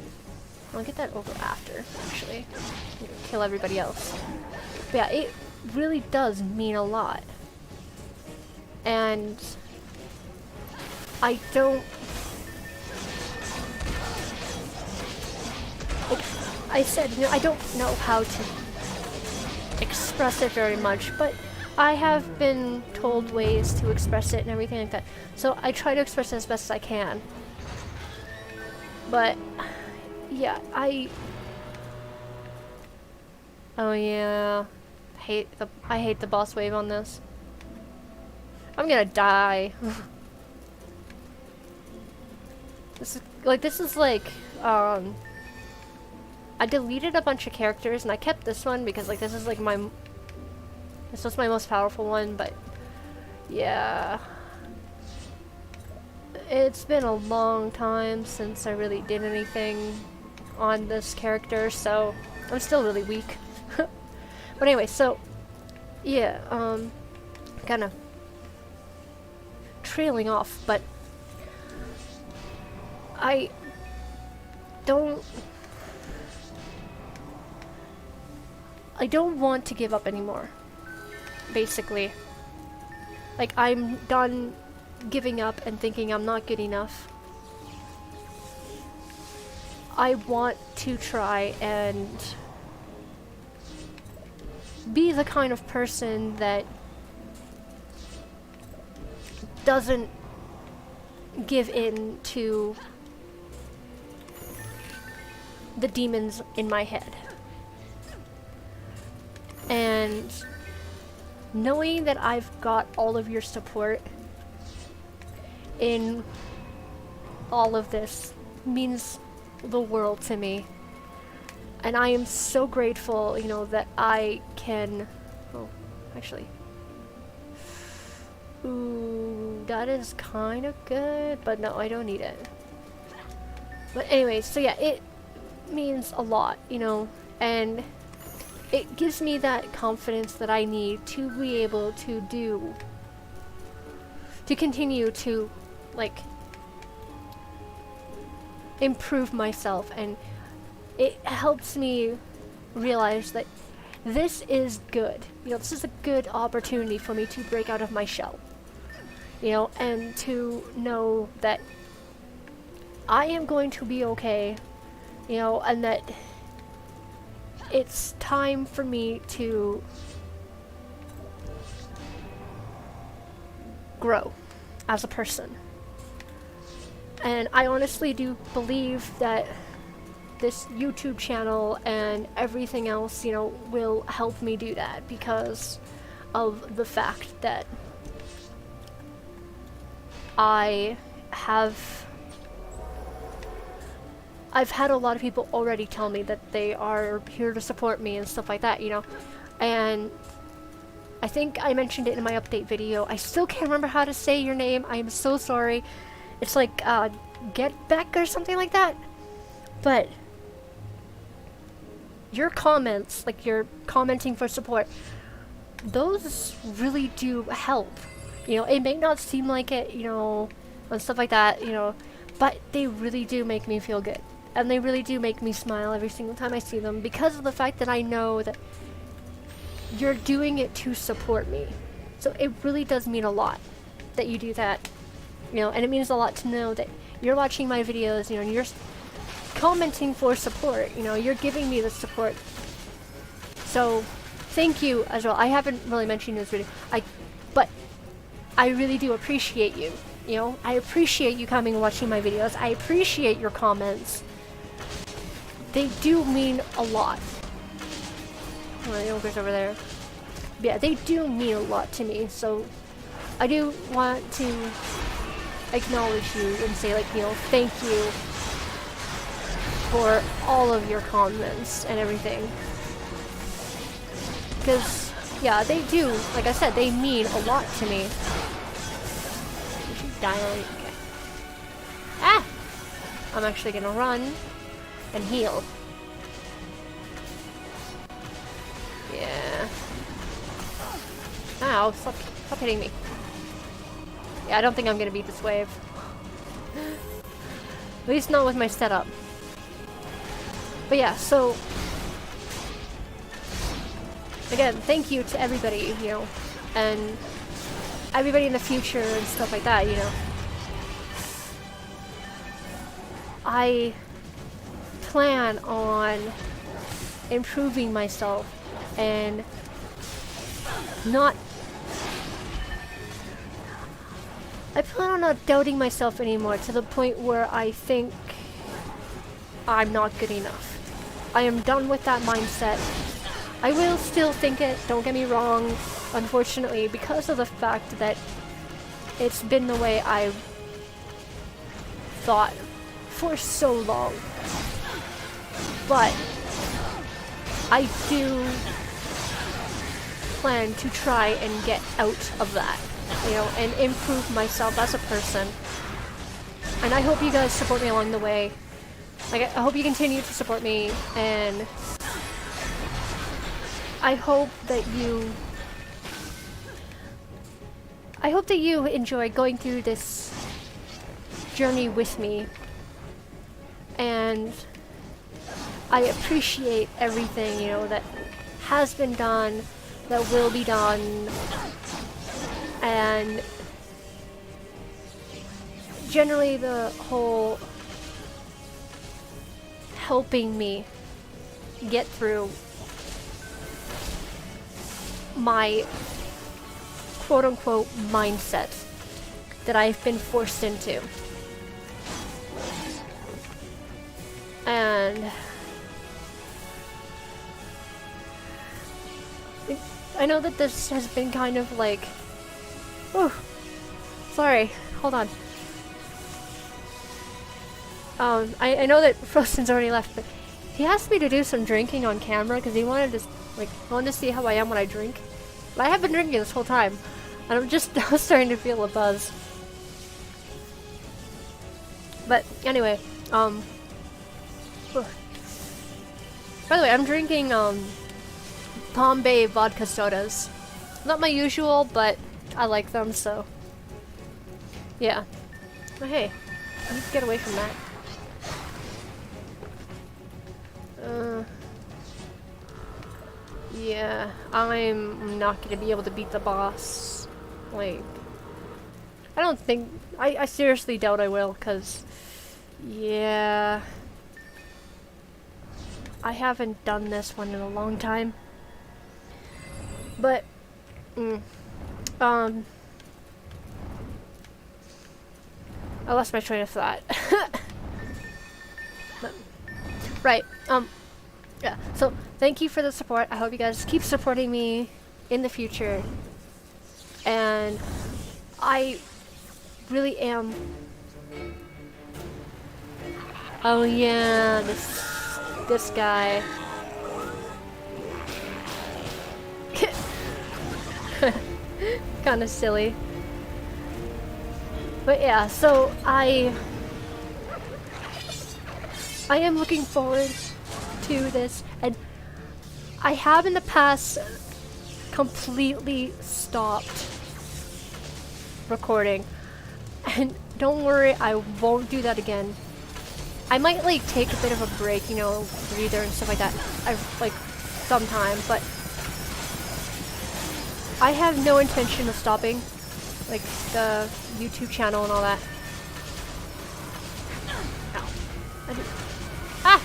I'll get that over after, actually. Kill everybody else. But yeah, it really does mean a lot. And I don't... Like I said, you know, I don't know how to express it very much, but I have been told ways to express it and everything like that. So I try to express it as best as I can. But yeah, oh yeah, I hate the boss wave on this. I'm gonna die. This is like I deleted a bunch of characters and I kept this one because like this was my most powerful one, but yeah. It's been a long time since I really did anything on this character, so I'm still really weak. But anyway, so yeah, kind of trailing off, but I don't want to give up anymore, basically. Like, I'm done giving up and thinking I'm not good enough. I want to try and be the kind of person that doesn't give in to the demons in my head. And knowing that I've got all of your support in all of this means the world to me. And I am so grateful, you know, that I can... Oh, actually. Ooh, that is kind of good, but no, I don't need it. But anyway, so yeah, it means a lot, you know, and it gives me that confidence that I need to be able to continue to, like, improve myself, and it helps me realize that this is good. You know, this is a good opportunity for me to break out of my shell. You know, and to know that I am going to be okay, you know, and that it's time for me to grow as a person. And I honestly do believe that this YouTube channel and everything else, you know, will help me do that because of the fact that I've had a lot of people already tell me that they are here to support me and stuff like that, you know, and I think I mentioned it in my update video. I still can't remember how to say your name. I am so sorry. It's like, Get Back or something like that. But your comments, like your commenting for support, those really do help. You know, it may not seem like it, you know, and stuff like that, you know, but they really do make me feel good. And they really do make me smile every single time I see them because of the fact that I know that you're doing it to support me. So it really does mean a lot that you do that, you know, and it means a lot to know that you're watching my videos, you know, and you're commenting for support, you know, you're giving me the support. So thank you as well. I haven't really mentioned this video, but I really do appreciate you, you know, I appreciate you coming and watching my videos. I appreciate your comments. They do mean a lot. Oh, the ogre's over there. Yeah, they do mean a lot to me, so I do want to acknowledge you and say, like, you know, thank you for all of your comments and everything. Because, yeah, they do, like I said, they mean a lot to me. She's dying. Okay. Ah! I'm actually gonna run and heal. Yeah. Ow, stop hitting me. Yeah, I don't think I'm gonna beat this wave. At least not with my setup. But yeah, so again, thank you to everybody, you know, and everybody in the future and stuff like that, you know. I plan on improving myself and I plan on not doubting myself anymore to the point where I think I'm not good enough. I am done with that mindset. I will still think it, don't get me wrong, unfortunately, because of the fact that it's been the way I've thought for so long. But I do plan to try and get out of that, you know, and improve myself as a person. And I hope you guys support me along the way. Like, I hope you continue to support me, and I hope that you I hope that you enjoy going through this journey with me, and I appreciate everything, you know, that has been done, that will be done, and generally the whole helping me get through my quote-unquote mindset that I've been forced into. And I know that this has been kind of like, oh, sorry, hold on. I know that Frozen's already left, but he asked me to do some drinking on camera because he wanted to see how I am when I drink. But I have been drinking this whole time, and I'm just now starting to feel a buzz. But anyway, by the way, I'm drinking Bombay vodka sodas. Not my usual, but I like them, so yeah. But hey, I need to get away from that. Yeah, I'm not gonna be able to beat the boss. Like, I don't think, I seriously doubt I will, cause, yeah, I haven't done this one in a long time. But, I lost my train of thought. But, right, yeah, so thank you for the support. I hope you guys keep supporting me in the future. And I really am. Oh yeah, this guy. Kind of silly. But yeah, so I am looking forward to this, and I have in the past completely stopped recording, and don't worry, I won't do that again. I might like take a bit of a break, you know, breather and stuff like that, like sometime, but I have no intention of stopping, like the YouTube channel and all that. Ow. Ah!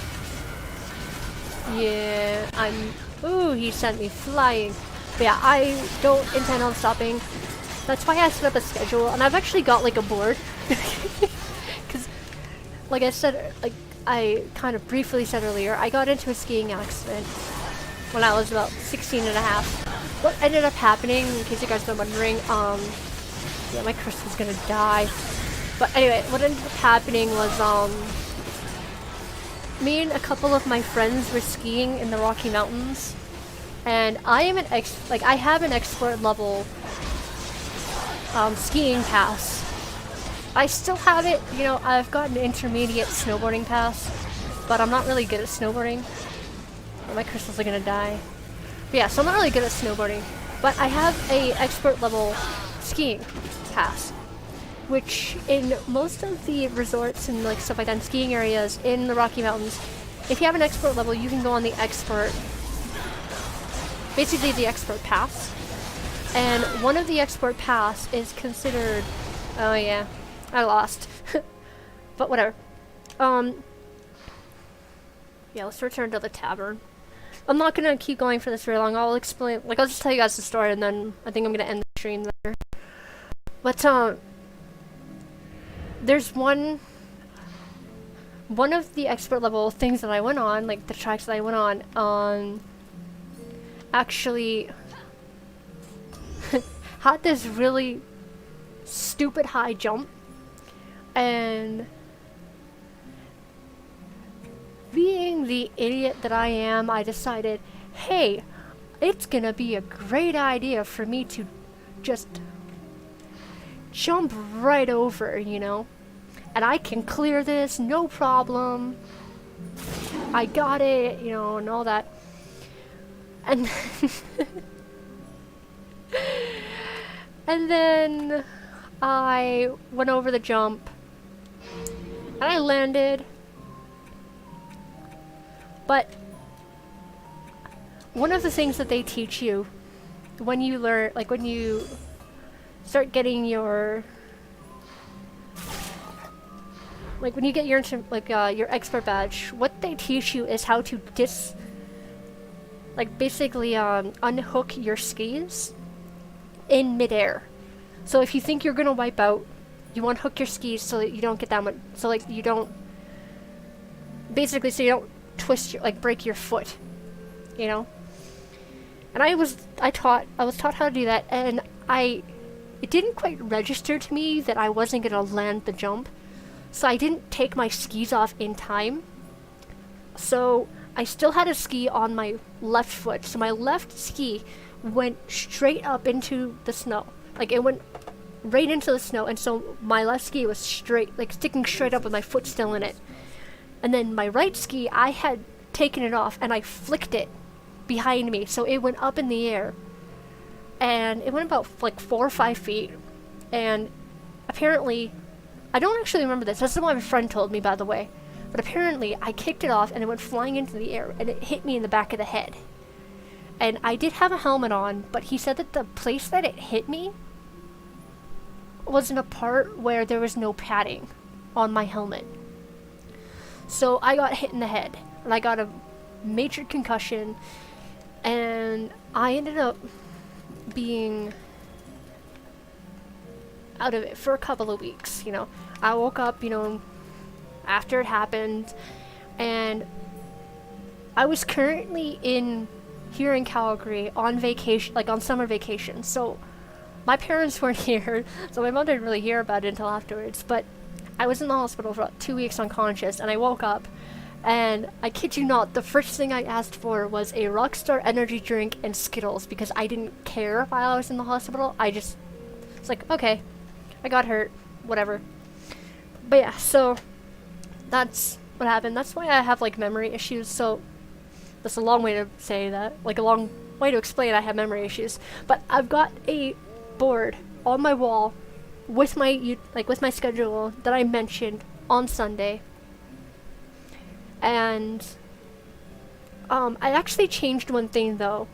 Yeah, ooh, he sent me flying. But yeah, I don't intend on stopping. That's why I set up a schedule, and I've actually got like a board. Because, like I said, like I kind of briefly said earlier, I got into a skiing accident when I was about 16 and a half. What ended up happening, in case you guys are wondering, yeah, my crystal's gonna die. But anyway, what ended up happening was, me and a couple of my friends were skiing in the Rocky Mountains, and I am I have an expert level skiing pass. I still have it, you know, I've got an intermediate snowboarding pass, but I'm not really good at snowboarding. Oh, my crystals are gonna die. But yeah, so I'm not really good at snowboarding, but I have a expert level skiing pass, which in most of the resorts and like stuff like that, skiing areas in the Rocky Mountains, if you have an expert level, you can go on the expert, basically the expert pass. And one of the expert pass is considered, oh yeah, I lost. But whatever. Yeah, let's return to the tavern. I'm not gonna keep going for this very long. I'll explain, like I'll just tell you guys the story, and then I think I'm gonna end the stream there. But there's one of the expert level things that I went on, like the tracks that I went on, actually had this really stupid high jump, and being the idiot that I am, I decided, hey, it's gonna be a great idea for me to just jump right over, you know? And I can clear this, no problem. I got it, you know, and all that. And And then I went over the jump and I landed. But one of the things that they teach you when you learn, like when you start getting your, like when you get your your expert badge, what they teach you is how to basically unhook your skis in midair. So if you think you're gonna wipe out, you unhook your skis so that you don't get that much, so like you don't, basically so you don't twist your, like break your foot, you know? And I was taught how to do that, and it didn't quite register to me that I wasn't gonna land the jump, so I didn't take my skis off in time. So I still had a ski on my left foot, so my left ski went straight up into the snow. Like it went right into the snow, and so my left ski was straight, like sticking straight up with my foot still in it. And then my right ski, I had taken it off and I flicked it behind me, so it went up in the air. And it went about like 4 or 5 feet. And apparently, I don't actually remember this. This is what my friend told me, by the way. But apparently, I kicked it off and it went flying into the air and it hit me in the back of the head. And I did have a helmet on, but he said that the place that it hit me was in a part where there was no padding on my helmet. So I got hit in the head, and I got a major concussion, and I ended up being out of it for a couple of weeks, you know. I woke up, you know, after it happened, and I was currently here in Calgary on vacation, like on summer vacation, so my parents weren't here, so my mom didn't really hear about it until afterwards, but I was in the hospital for about 2 weeks unconscious, and I woke up, and I kid you not, the first thing I asked for was a Rockstar energy drink and Skittles, because I didn't care while I was in the hospital. It's like, okay, I got hurt, whatever. But yeah, so that's what happened. That's why I have like memory issues, so that's a long way to say that, like a long way to explain I have memory issues. But I've got a board on my wall with my schedule that I mentioned on Sunday, and I actually changed one thing though.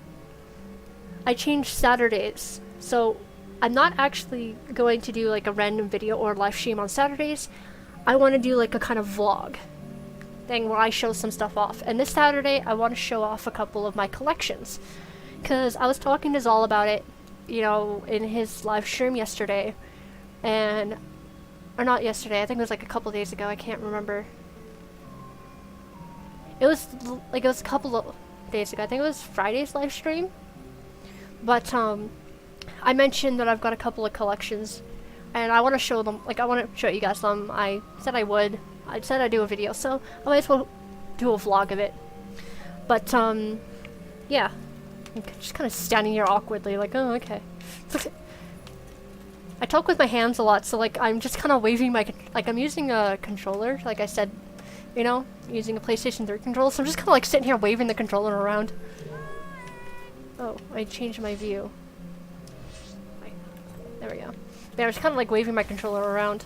I changed Saturdays, so I'm not actually going to do like a random video or live stream on Saturdays. I want to do like a kind of vlog thing where I show some stuff off, and this Saturday I want to show off a couple of my collections, because I was talking to Zal about it, you know, in his live stream yesterday. Or not yesterday, I think it was like a couple days ago, I can't remember. It was a couple of days ago, I think it was Friday's live stream. But, I mentioned that I've got a couple of collections, and I want to show them, like I want to show you guys them. I said I would. I said I'd do a video, so I might as well do a vlog of it. But, yeah. I'm just kind of standing here awkwardly, like, oh, okay. I talk with my hands a lot, so like I'm just kind of waving I'm using a controller, like I said, you know, using a PlayStation 3 controller, so I'm just kind of like sitting here waving the controller around. Oh, I changed my view. There we go. Yeah, I was kind of like waving my controller around.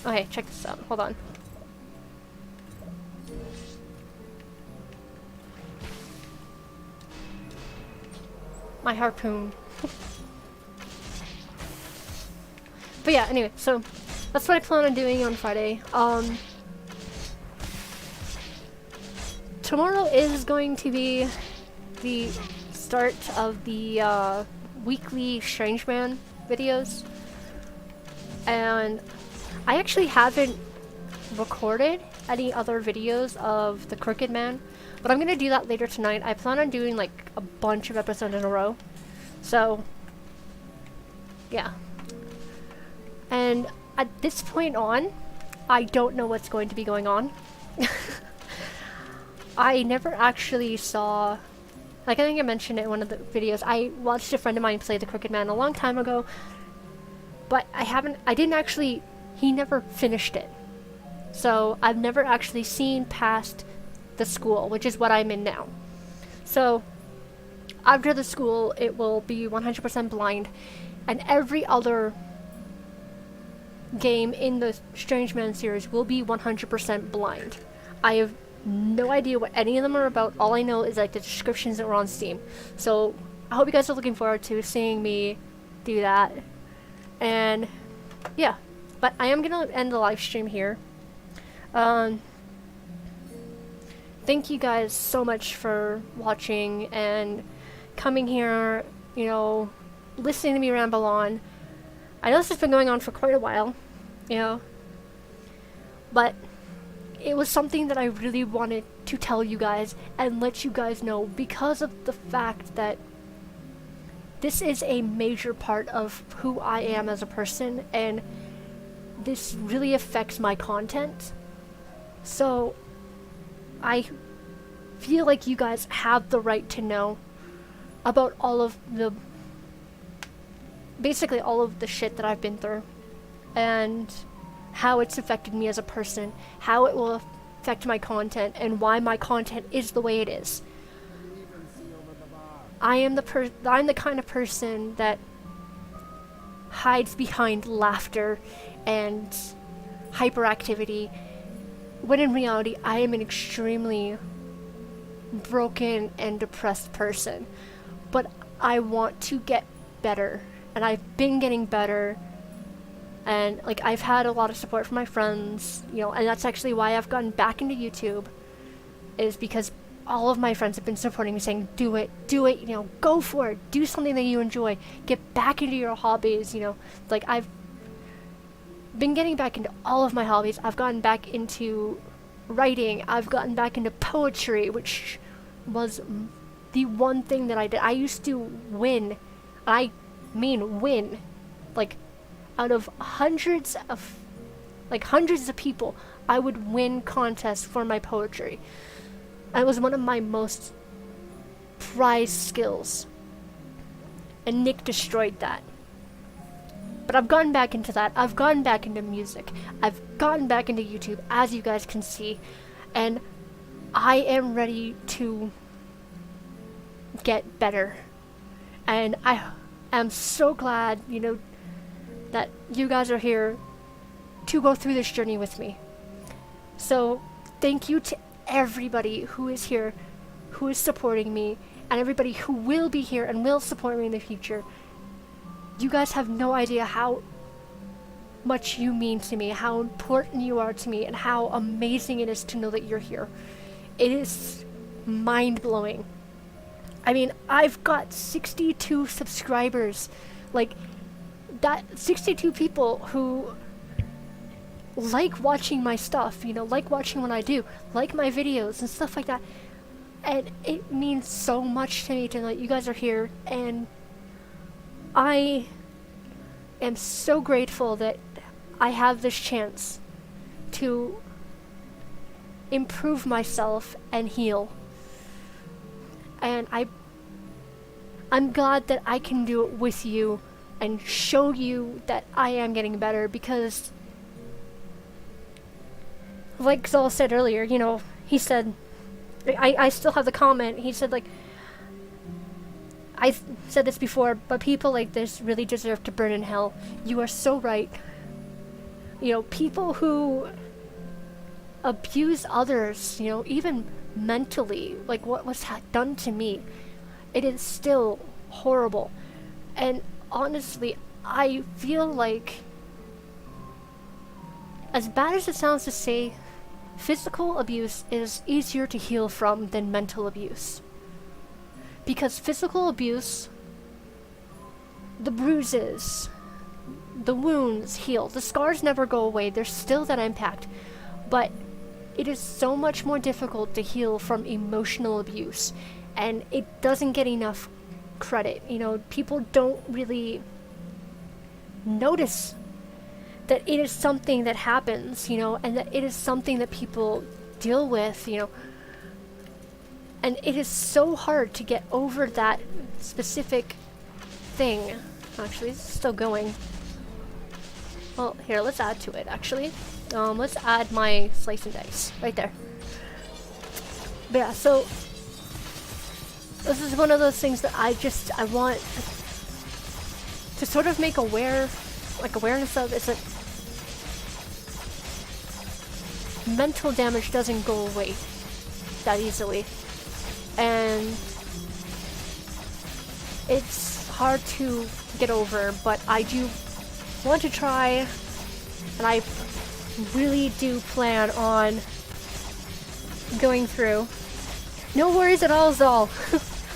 Okay, check this out. Hold on. My harpoon. But yeah, anyway, so that's what I plan on doing on Friday. Tomorrow is going to be the start of the weekly Strange Man videos, and I actually haven't recorded any other videos of the Crooked Man, but I'm gonna do that later tonight. I plan on doing like a bunch of episodes in a row, so yeah. And at this point on, I don't know what's going to be going on. I never actually saw, like I think I mentioned it in one of the videos, I watched a friend of mine play the Crooked Man a long time ago, but he never finished it. So I've never actually seen past the school, which is what I'm in now. So after the school, it will be 100% blind, and every other game in the Strange Man series will be 100% blind. I have no idea what any of them are about. All I know is like the descriptions that were on Steam. So I hope you guys are looking forward to seeing me do that. And yeah, but I am gonna end the live stream here. Thank you guys so much for watching and coming here, you know, listening to me ramble on. I know this has been going on for quite a while, you know, but it was something that I really wanted to tell you guys and let you guys know, because of the fact that this is a major part of who I am as a person, and this really affects my content. So I feel like you guys have the right to know about all of the, basically all of the shit that I've been through, and how it's affected me as a person, how it will affect my content, and why my content is the way it is. I'm the kind of person that hides behind laughter and hyperactivity, when in reality I am an extremely broken and depressed person. But I want to get better, and I've been getting better, and like I've had a lot of support from my friends, you know, and that's actually why I've gotten back into YouTube, is because all of my friends have been supporting me, saying do it, you know, go for it, do something that you enjoy, get back into your hobbies, you know. Like I've been getting back into all of my hobbies. I've gotten back into writing, I've gotten back into poetry, which was the one thing that I did. I used to win, I mean win, like out of hundreds of people, I would win contests for my poetry. It was one of my most prized skills, and Nick destroyed that. But I've gotten back into that. I've gotten back into music. I've gotten back into YouTube, as you guys can see, and I am ready to get better. And I am so glad, you know, that you guys are here to go through this journey with me. So thank you to everybody who is here, who is supporting me, and everybody who will be here and will support me in the future. You guys have no idea how much you mean to me, how important you are to me, and how amazing it is to know that you're here. It is mind-blowing. I mean, I've got 62 subscribers. Like, that 62 people who like watching my stuff, you know, like watching what I do, like my videos and stuff like that. And it means so much to me to know that you guys are here, and I am so grateful that I have this chance to improve myself and heal. And I'm glad that I can do it with you and show you that I am getting better, because like Zal said earlier, you know, he said, I still have the comment, he said, like, I said this before, but people like this really deserve to burn in hell. You are so right. You know, people who abuse others, you know, even mentally, like what was done to me, it is still horrible. And honestly, I feel like, as bad as it sounds to say, physical abuse is easier to heal from than mental abuse. Because physical abuse, the bruises, the wounds heal. The scars never go away. There's still that impact. But it is so much more difficult to heal from emotional abuse. And it doesn't get enough credit. You know, people don't really notice that it is something that happens, you know, and that it is something that people deal with, you know. And it is so hard to get over that specific thing. Actually, it's still going. Well, here, let's add to it, actually. Let's add my slice and dice right there. But yeah, so this is one of those things that I want to sort of make awareness of, is that mental damage doesn't go away that easily. And it's hard to get over, but I do want to try, and I really do plan on going through. No worries at all, Zal.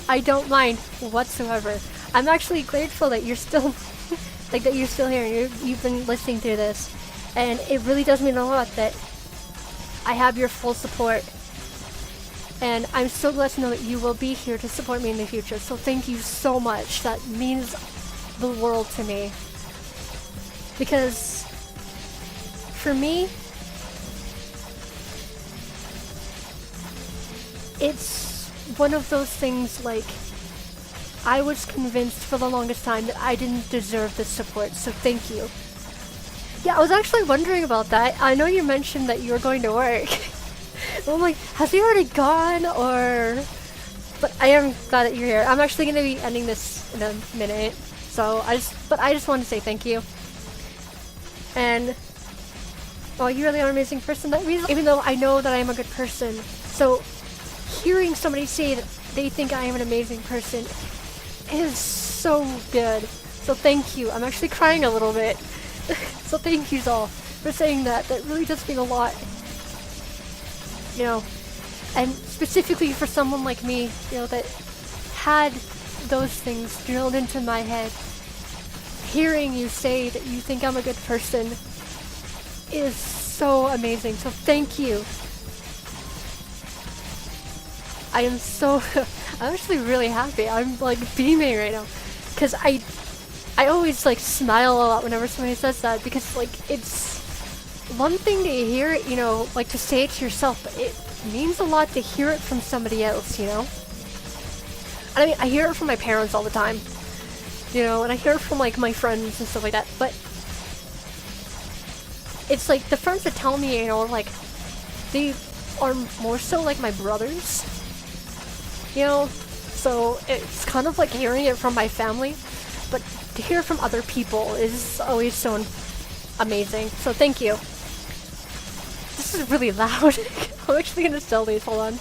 I don't mind whatsoever. I'm actually grateful that you're still that you're still here and you've been listening through this, and it really does mean a lot that I have your full support, and I'm so glad to know that you will be here to support me in the future. So thank you so much. That means the world to me, because for me, it's one of those things, like, I was convinced for the longest time that I didn't deserve this support, so thank you. Yeah, I was actually wondering about that. I know you mentioned that you were going to work. I'm like, has he already gone, or... But I am glad that you're here. I'm actually going to be ending this in a minute, so I just wanted to say thank you. And... oh, you really are an amazing person. That means, even though I know that I am a good person, so hearing somebody say that they think I am an amazing person is so good. So thank you. I'm actually crying a little bit. So thank you all for saying that. That really does mean a lot. You know, and specifically for someone like me, you know, that had those things drilled into my head. Hearing you say that you think I'm a good person is so amazing. So thank you. I am so... I'm actually really happy. I'm like beaming right now. Because I always like smile a lot whenever somebody says that, because like it's one thing to hear it, you know, like to say it to yourself, but it means a lot to hear it from somebody else, you know? I mean, I hear it from my parents all the time, you know, and I hear it from like my friends and stuff like that, but it's like the friends that tell me, you know, like they are more so like my brothers. You know, so it's kind of like hearing it from my family, but to hear it from other people is always so amazing. So thank you. This is really loud. I'm actually gonna sell these, hold on.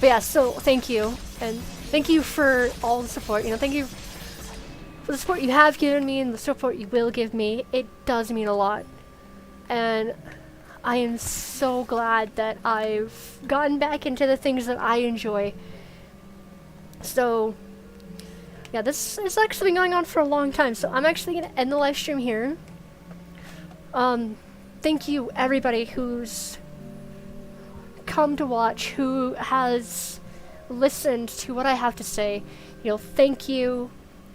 But yeah, so thank you, and thank you for all the support. You know, thank you for the support you have given me and the support you will give me. It does mean a lot. And I am so glad that I've gotten back into the things that I enjoy. So, yeah, this has actually been going on for a long time, so I'm actually going to end the live stream here. Thank you, everybody who's come to watch, who has listened to what I have to say. You know, thank you,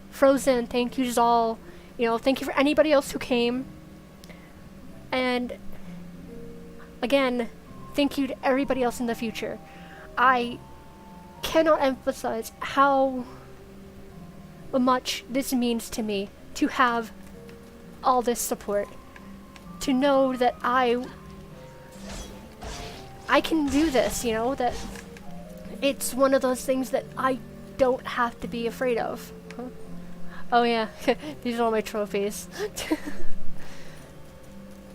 Frozen, thank you, Zal. You know, thank you for anybody else who came. And... again, thank you to everybody else in the future. I cannot emphasize how much this means to me to have all this support. To know that I can do this, you know, that it's one of those things that I don't have to be afraid of. Huh? Oh yeah, these are all my trophies.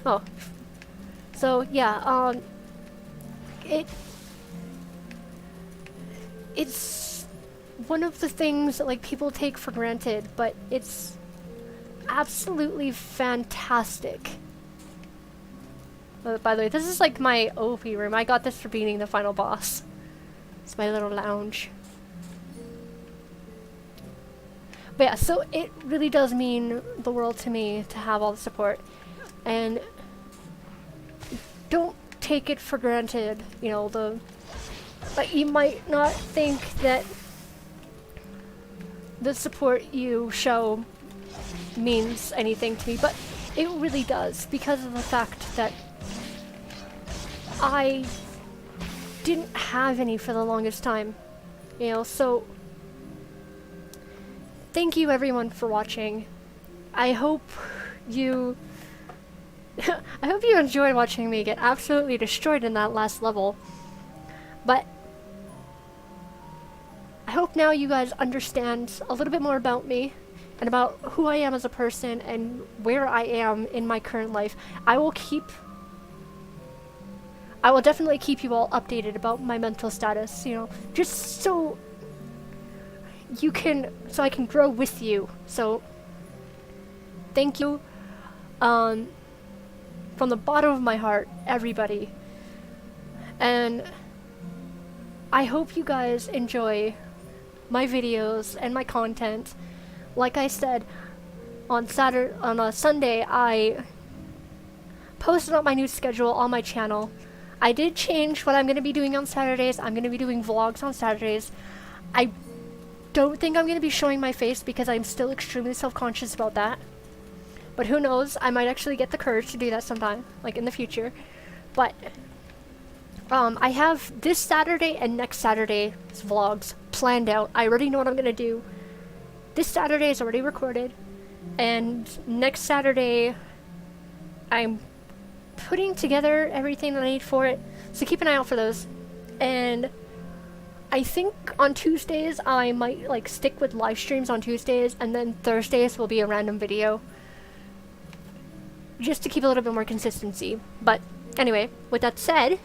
Oh. So yeah, it's one of the things that like people take for granted, but it's absolutely fantastic. By the way, this is like my OP room. I got this for beating the final boss. It's my little lounge. But yeah, so it really does mean the world to me to have all the support, and don't take it for granted, you know, like you might not think that the support you show means anything to me, but it really does, because of the fact that I didn't have any for the longest time, you know, so thank you everyone for watching. I hope you I hope you enjoyed watching me get absolutely destroyed in that last level. But hope now you guys understand a little bit more about me and about who I am as a person and where I am in my current life. I will definitely keep you all updated about my mental status, you know, just so I can grow with you. So thank you from the bottom of my heart, everybody. And I hope you guys enjoy my videos and my content. Like I said, on a Sunday, I posted up my new schedule on my channel. I did change what I'm going to be doing on Saturdays. I'm going to be doing vlogs on Saturdays. I don't think I'm going to be showing my face because I'm still extremely self-conscious about that. But who knows, I might actually get the courage to do that sometime, like in the future. But I have this Saturday and next Saturday's vlogs planned out. I already know what I'm going to do. This Saturday is already recorded, and next Saturday I'm putting together everything that I need for it, so keep an eye out for those. And I think on Tuesdays I might like stick with live streams on Tuesdays, and then Thursdays will be a random video, just to keep a little bit more consistency. But anyway, with that said,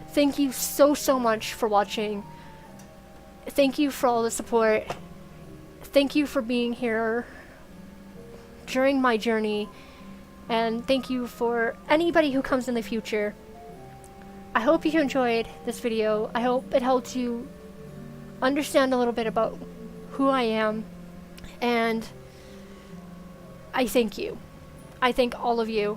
thank you so much for watching. Thank you for all the support. Thank you for being here during my journey, and thank you for anybody who comes in the future. I hope you enjoyed this video. I hope it helped you understand a little bit about who I am, and I thank you. I thank all of you.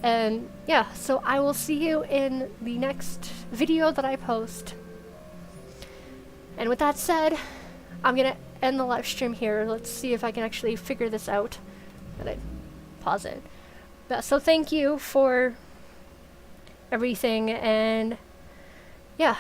And yeah, so I will see you in the next video that I post. And with that said, I'm gonna end the live stream here. Let's see if I can actually figure this out. And I pause it. But, so thank you for everything, and yeah.